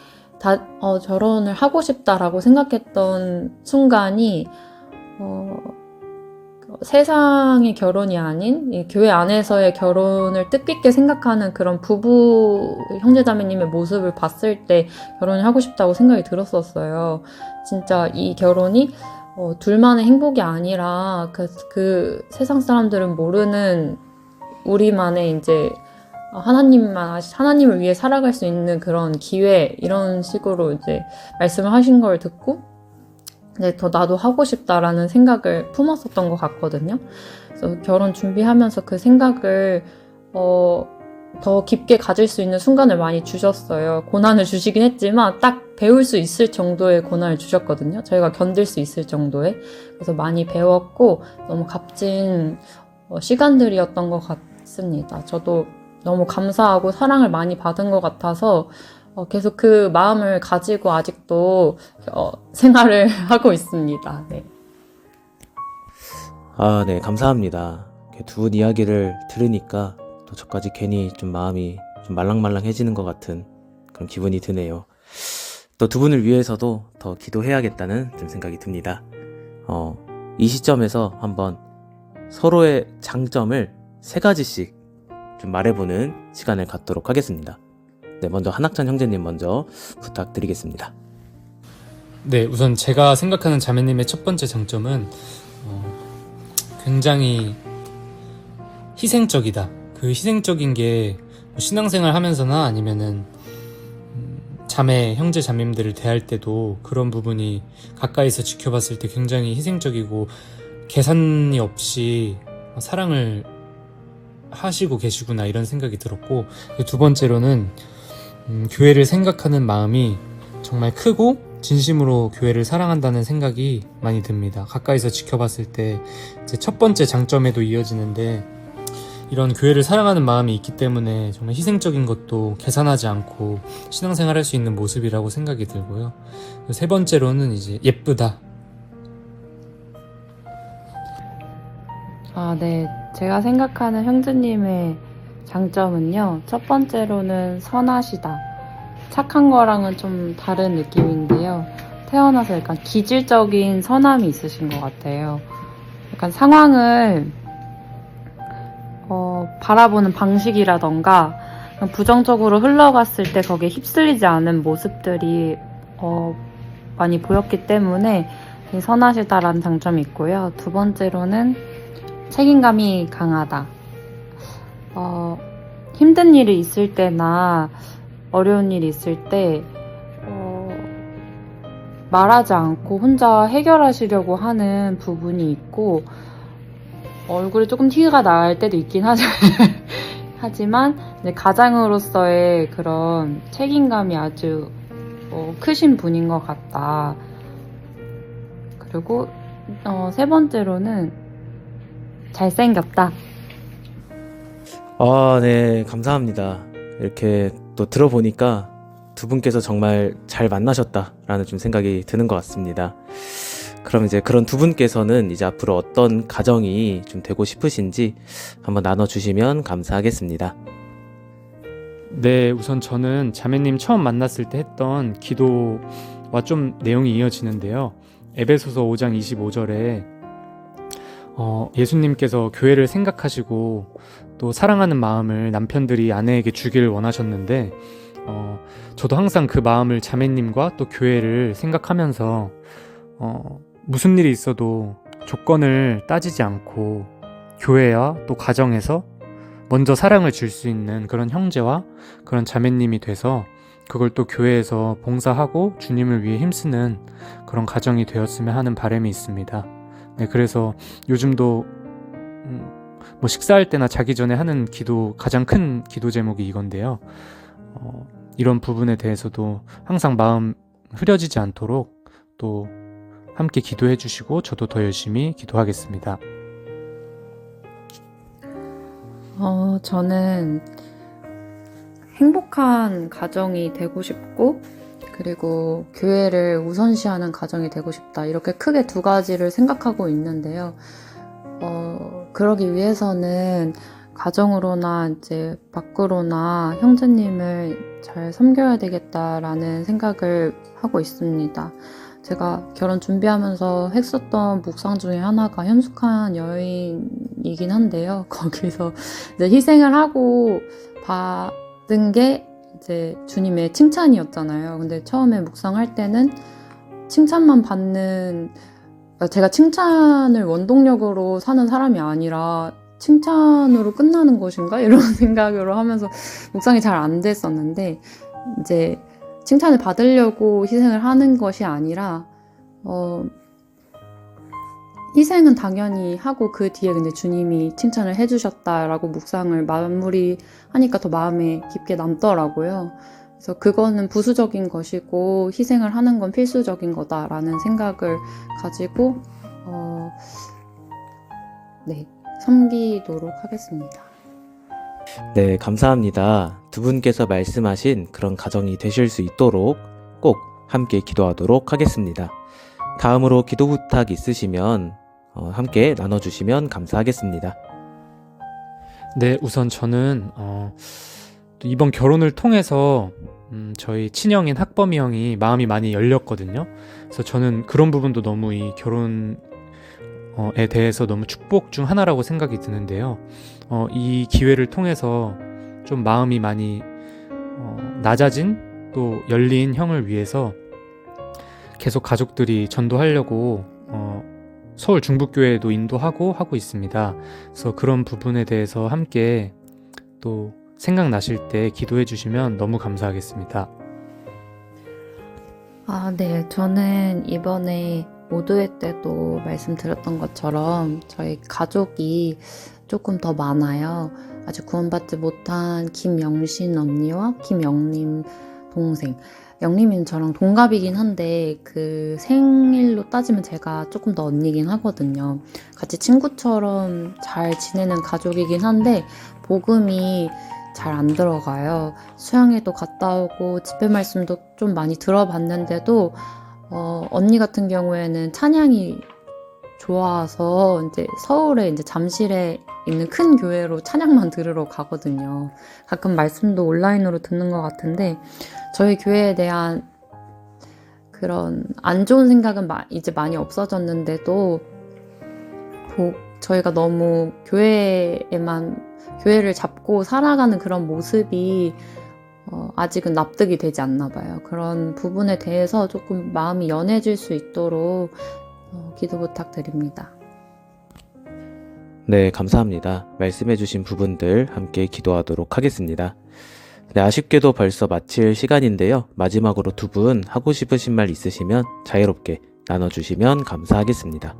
결혼을 하고 싶다라고 생각했던 순간이 세상의 결혼이 아닌 이 교회 안에서의 결혼을 뜻깊게 생각하는 그런 부부 형제자매님의 모습을 봤을 때 결혼을 하고 싶다고 생각이 들었었어요. 진짜 이 결혼이 둘만의 행복이 아니라 그 세상 사람들은 모르는 우리만의 이제 하나님을 위해 살아갈 수 있는 그런 기회, 이런 식으로 이제 말씀을 하신 걸 듣고 이제 더 나도 하고 싶다라는 생각을 품었었던 것 같거든요. 그래서 결혼 준비하면서 그 생각을 더 깊게 가질 수 있는 순간을 많이 주셨어요. 고난을 주시긴 했지만 딱 배울 수 있을 정도의 고난을 주셨거든요. 저희가 견딜 수 있을 정도의. 그래서 많이 배웠고 너무 값진 시간들이었던 것 같습니다. 저도 너무 감사하고 사랑을 많이 받은 것 같아서 계속 그 마음을 가지고 아직도 생활을 하고 있습니다. 네. 아, 네, 감사합니다. 두 분 이야기를 들으니까 또 저까지 괜히 좀 마음이 좀 말랑말랑해지는 것 같은 그런 기분이 드네요. 또 두 분을 위해서도 더 기도해야겠다는 좀 생각이 듭니다. 이 시점에서 한번 서로의 장점을 3가지씩 좀 말해보는 시간을 갖도록 하겠습니다. 네, 먼저 한학찬 형제님 먼저 부탁드리겠습니다. 네, 우선 제가 생각하는 자매님의 첫 번째 장점은 굉장히 희생적이다. 그 희생적인 게 신앙생활 하면서나 아니면은 자매, 형제, 자매님들을 대할 때도 그런 부분이 가까이서 지켜봤을 때 굉장히 희생적이고 계산이 없이 사랑을 하시고 계시구나 이런 생각이 들었고, 두 번째로는 교회를 생각하는 마음이 정말 크고 진심으로 교회를 사랑한다는 생각이 많이 듭니다. 가까이서 지켜봤을 때 이제 첫 번째 장점에도 이어지는데, 이런 교회를 사랑하는 마음이 있기 때문에 정말 희생적인 것도 계산하지 않고 신앙생활 할 수 있는 모습이라고 생각이 들고요. 세 번째로는 이제 예쁘다. 네. 제가 생각하는 형제님의 장점은요. 첫 번째로는 선하시다. 착한 거랑은 좀 다른 느낌인데요. 태어나서 약간 기질적인 선함이 있으신 것 같아요. 약간 상황을 바라보는 방식이라던가 부정적으로 흘러갔을 때 거기에 휩쓸리지 않은 모습들이 많이 보였기 때문에 선하시다라는 장점이 있고요. 두 번째로는 책임감이 강하다. 힘든 일이 있을 때나 어려운 일이 있을 때 말하지 않고 혼자 해결하시려고 하는 부분이 있고, 얼굴이 조금 티가 날 때도 있긴 하지만 이제 가장으로서의 그런 책임감이 아주 크신 분인 것 같다. 그리고 세 번째로는 잘생겼다. 네, 감사합니다. 이렇게 또 들어보니까 두 분께서 정말 잘 만나셨다라는 좀 생각이 드는 것 같습니다. 그럼 이제 그런 두 분께서는 이제 앞으로 어떤 가정이 좀 되고 싶으신지 한번 나눠주시면 감사하겠습니다. 네, 우선 저는 자매님 처음 만났을 때 했던 기도와 좀 내용이 이어지는데요. 에베소서 5장 25절에 예수님께서 교회를 생각하시고 또 사랑하는 마음을 남편들이 아내에게 주기를 원하셨는데, 저도 항상 그 마음을 자매님과 또 교회를 생각하면서 무슨 일이 있어도 조건을 따지지 않고 교회와 또 가정에서 먼저 사랑을 줄 수 있는 그런 형제와 그런 자매님이 돼서 그걸 또 교회에서 봉사하고 주님을 위해 힘쓰는 그런 가정이 되었으면 하는 바람이 있습니다. 네, 그래서 요즘도 뭐 식사할 때나 자기 전에 하는 기도, 가장 큰 기도 제목이 이건데요. 이런 부분에 대해서도 항상 마음 흐려지지 않도록 또 함께 기도해 주시고 저도 더 열심히 기도하겠습니다. 저는 행복한 가정이 되고 싶고, 그리고 교회를 우선시하는 가정이 되고 싶다. 이렇게 크게 두 가지를 생각하고 있는데요. 그러기 위해서는 가정으로나 이제 밖으로나 형제님을 잘 섬겨야 되겠다라는 생각을 하고 있습니다. 제가 결혼 준비하면서 했었던 묵상 중에 하나가 현숙한 여인이긴 한데요. 거기서 이제 희생을 하고 받은 게 이제 주님의 칭찬이었잖아요. 근데 처음에 묵상할 때는 칭찬만 받는, 제가 칭찬을 원동력으로 사는 사람이 아니라 칭찬으로 끝나는 것인가? 이런 생각으로 하면서 묵상이 잘 안 됐었는데, 이제 칭찬을 받으려고 희생을 하는 것이 아니라, 희생은 당연히 하고 그 뒤에 근데 주님이 칭찬을 해주셨다라고 묵상을 마무리하니까 더 마음에 깊게 남더라고요. 그래서 그거는 부수적인 것이고 희생을 하는 건 필수적인 거다라는 생각을 가지고 섬기도록 하겠습니다. 네, 감사합니다. 두 분께서 말씀하신 그런 가정이 되실 수 있도록 꼭 함께 기도하도록 하겠습니다. 다음으로 기도 부탁 있으시면 함께 나눠주시면 감사하겠습니다. 네, 우선 저는 이번 결혼을 통해서 저희 친형인 학범이 형이 마음이 많이 열렸거든요. 그래서 저는 그런 부분도 너무 이 결혼에 대해서 너무 축복 중 하나라고 생각이 드는데요. 이 기회를 통해서 좀 마음이 많이 낮아진 또 열린 형을 위해서 계속 가족들이 전도하려고 서울 중북교회도 인도하고 하고 있습니다. 그래서 그런 부분에 대해서 함께 또 생각나실 때 기도해 주시면 너무 감사하겠습니다. 네. 저는 이번에 모두회 때도 말씀드렸던 것처럼 저희 가족이 조금 더 많아요. 아직 구원받지 못한 김영신 언니와 김영림 동생. 영림이는 저랑 동갑이긴 한데 그 생일로 따지면 제가 조금 더 언니긴 하거든요. 같이 친구처럼 잘 지내는 가족이긴 한데 복음이 잘 안 들어가요. 수양회도 갔다 오고 집회 말씀도 좀 많이 들어봤는데도 언니 같은 경우에는 찬양이 좋아서 이제 서울에 이제 잠실에 있는 큰 교회로 찬양만 들으러 가거든요. 가끔 말씀도 온라인으로 듣는 것 같은데 저희 교회에 대한 그런 안 좋은 생각은 이제 많이 없어졌는데도 저희가 너무 교회를 잡고 살아가는 그런 모습이 아직은 납득이 되지 않나 봐요. 그런 부분에 대해서 조금 마음이 연해질 수 있도록 기도 부탁드립니다. 네, 감사합니다. 말씀해주신 부분들 함께 기도하도록 하겠습니다. 네, 아쉽게도 벌써 마칠 시간인데요. 마지막으로 두 분 하고 싶으신 말 있으시면 자유롭게 나눠주시면 감사하겠습니다.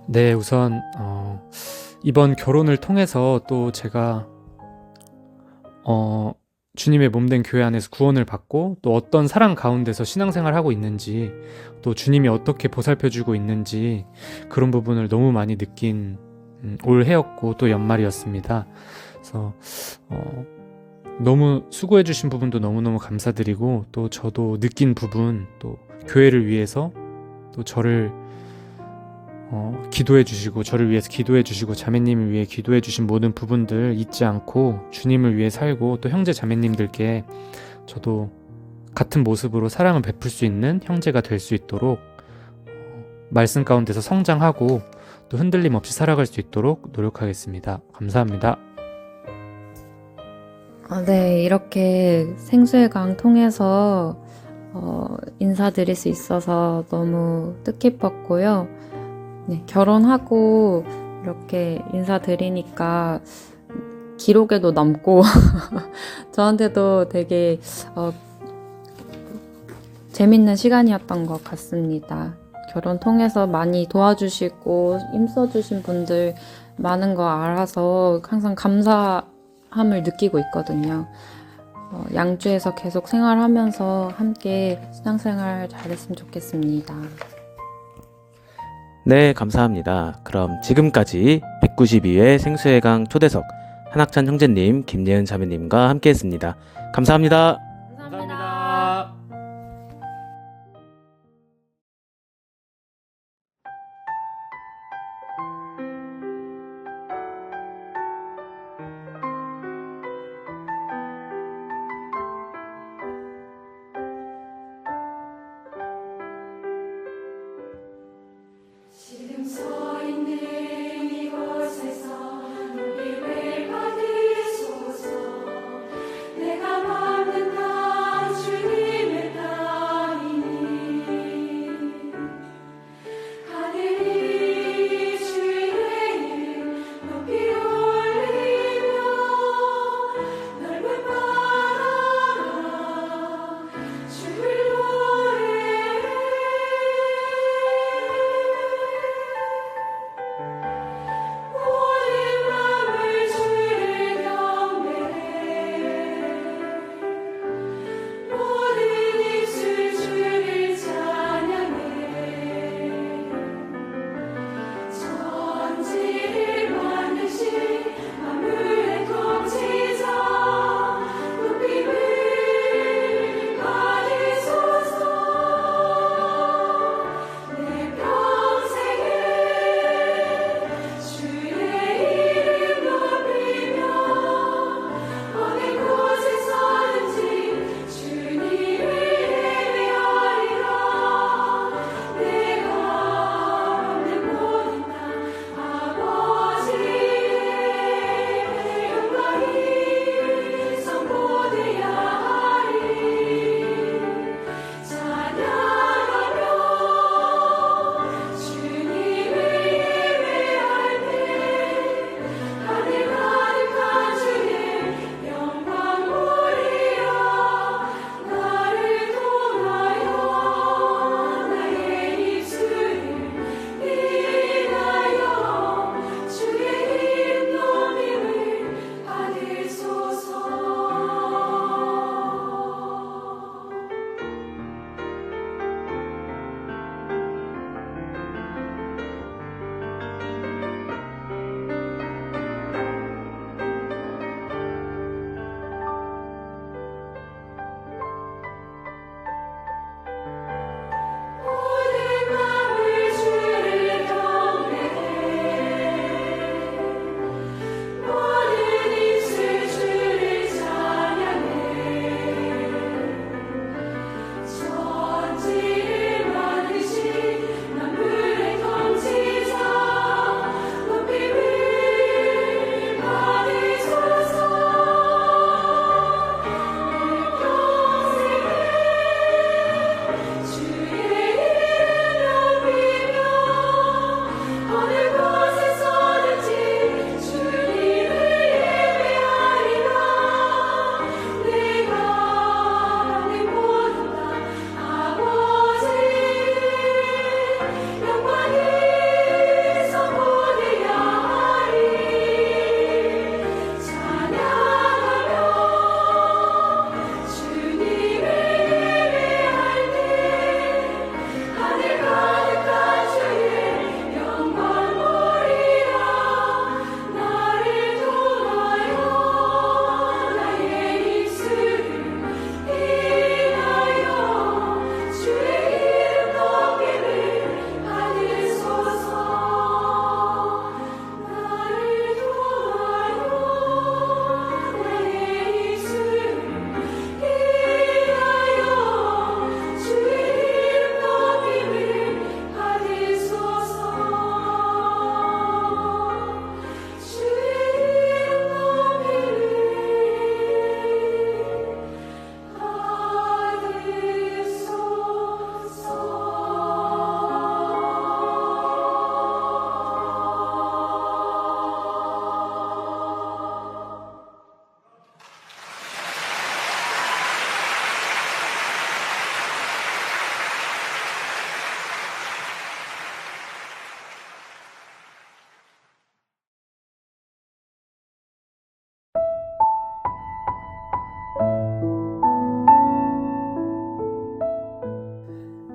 네, 우선 이번 결혼을 통해서 또 제가 주님의 몸된 교회 안에서 구원을 받고 또 어떤 사랑 가운데서 신앙생활을 하고 있는지 또 주님이 어떻게 보살펴주고 있는지 그런 부분을 너무 많이 느낀 올해였고 또 연말이었습니다. 그래서 너무 수고해 주신 부분도 너무너무 감사드리고 또 저도 느낀 부분 또 교회를 위해서 또 저를 기도해 주시고 저를 위해서 기도해 주시고 자매님을 위해 기도해 주신 모든 부분들 잊지 않고 주님을 위해 살고 또 형제 자매님들께 저도 같은 모습으로 사랑을 베풀 수 있는 형제가 될 수 있도록 말씀 가운데서 성장하고 또 흔들림 없이 살아갈 수 있도록 노력하겠습니다. 감사합니다. 네, 이렇게 생수의 강 통해서 인사드릴 수 있어서 너무 뜻깊었고요. 네, 결혼하고 이렇게 인사드리니까 기록에도 남고 저한테도 되게 재밌는 시간이었던 것 같습니다. 결혼 통해서 많이 도와주시고 힘써주신 분들 많은 거 알아서 항상 감사함을 느끼고 있거든요. 양주에서 계속 생활하면서 함께 신앙생활 잘했으면 좋겠습니다. 네, 감사합니다. 그럼 지금까지 192회 생수의 강 초대석 한학찬 형제님, 김예은 자매님과 함께했습니다. 감사합니다. 감사합니다.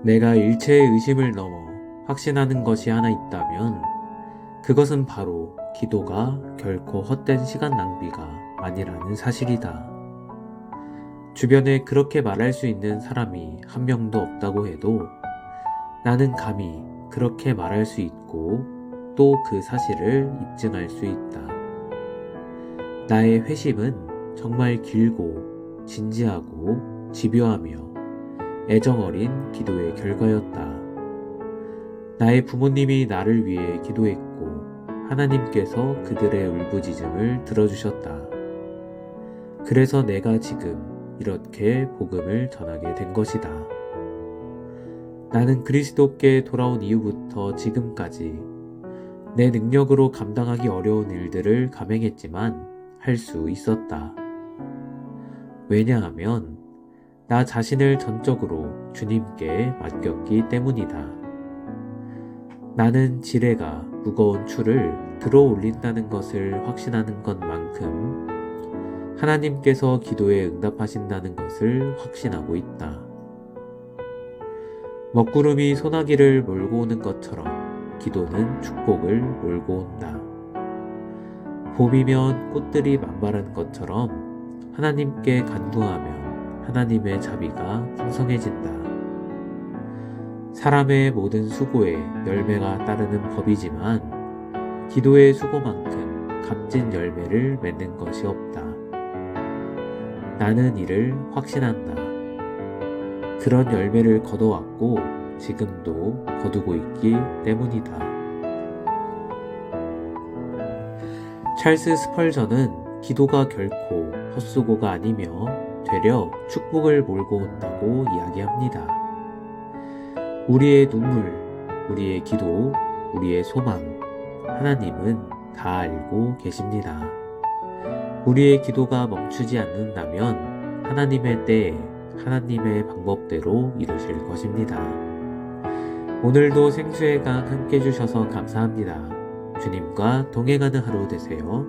내가 일체의 의심을 넘어 확신하는 것이 하나 있다면 그것은 바로 기도가 결코 헛된 시간 낭비가 아니라는 사실이다. 주변에 그렇게 말할 수 있는 사람이 한 명도 없다고 해도 나는 감히 그렇게 말할 수 있고 또 그 사실을 입증할 수 있다. 나의 회심은 정말 길고 진지하고 집요하며 애정어린 기도의 결과였다. 나의 부모님이 나를 위해 기도했고 하나님께서 그들의 울부짖음을 들어주셨다. 그래서 내가 지금 이렇게 복음을 전하게 된 것이다. 나는 그리스도께 돌아온 이후부터 지금까지 내 능력으로 감당하기 어려운 일들을 감행했지만 할 수 있었다. 왜냐하면 나 자신을 전적으로 주님께 맡겼기 때문이다. 나는 지레가 무거운 추를 들어 올린다는 것을 확신하는 것만큼 하나님께서 기도에 응답하신다는 것을 확신하고 있다. 먹구름이 소나기를 몰고 오는 것처럼 기도는 축복을 몰고 온다. 봄이면 꽃들이 만발한 것처럼 하나님께 간구하면 하나님의 자비가 풍성해진다. 사람의 모든 수고에 열매가 따르는 법이지만 기도의 수고만큼 값진 열매를 맺는 것이 없다. 나는 이를 확신한다. 그런 열매를 거둬왔고 지금도 거두고 있기 때문이다. 찰스 스펄전은 기도가 결코 헛수고가 아니며 되려 축복을 몰고 온다고 이야기합니다. 우리의 눈물, 우리의 기도, 우리의 소망, 하나님은 다 알고 계십니다. 우리의 기도가 멈추지 않는다면 하나님의 때에 하나님의 방법대로 이루실 것입니다. 오늘도 생수의 강 함께 해주셔서 감사합니다. 주님과 동행하는 하루 되세요.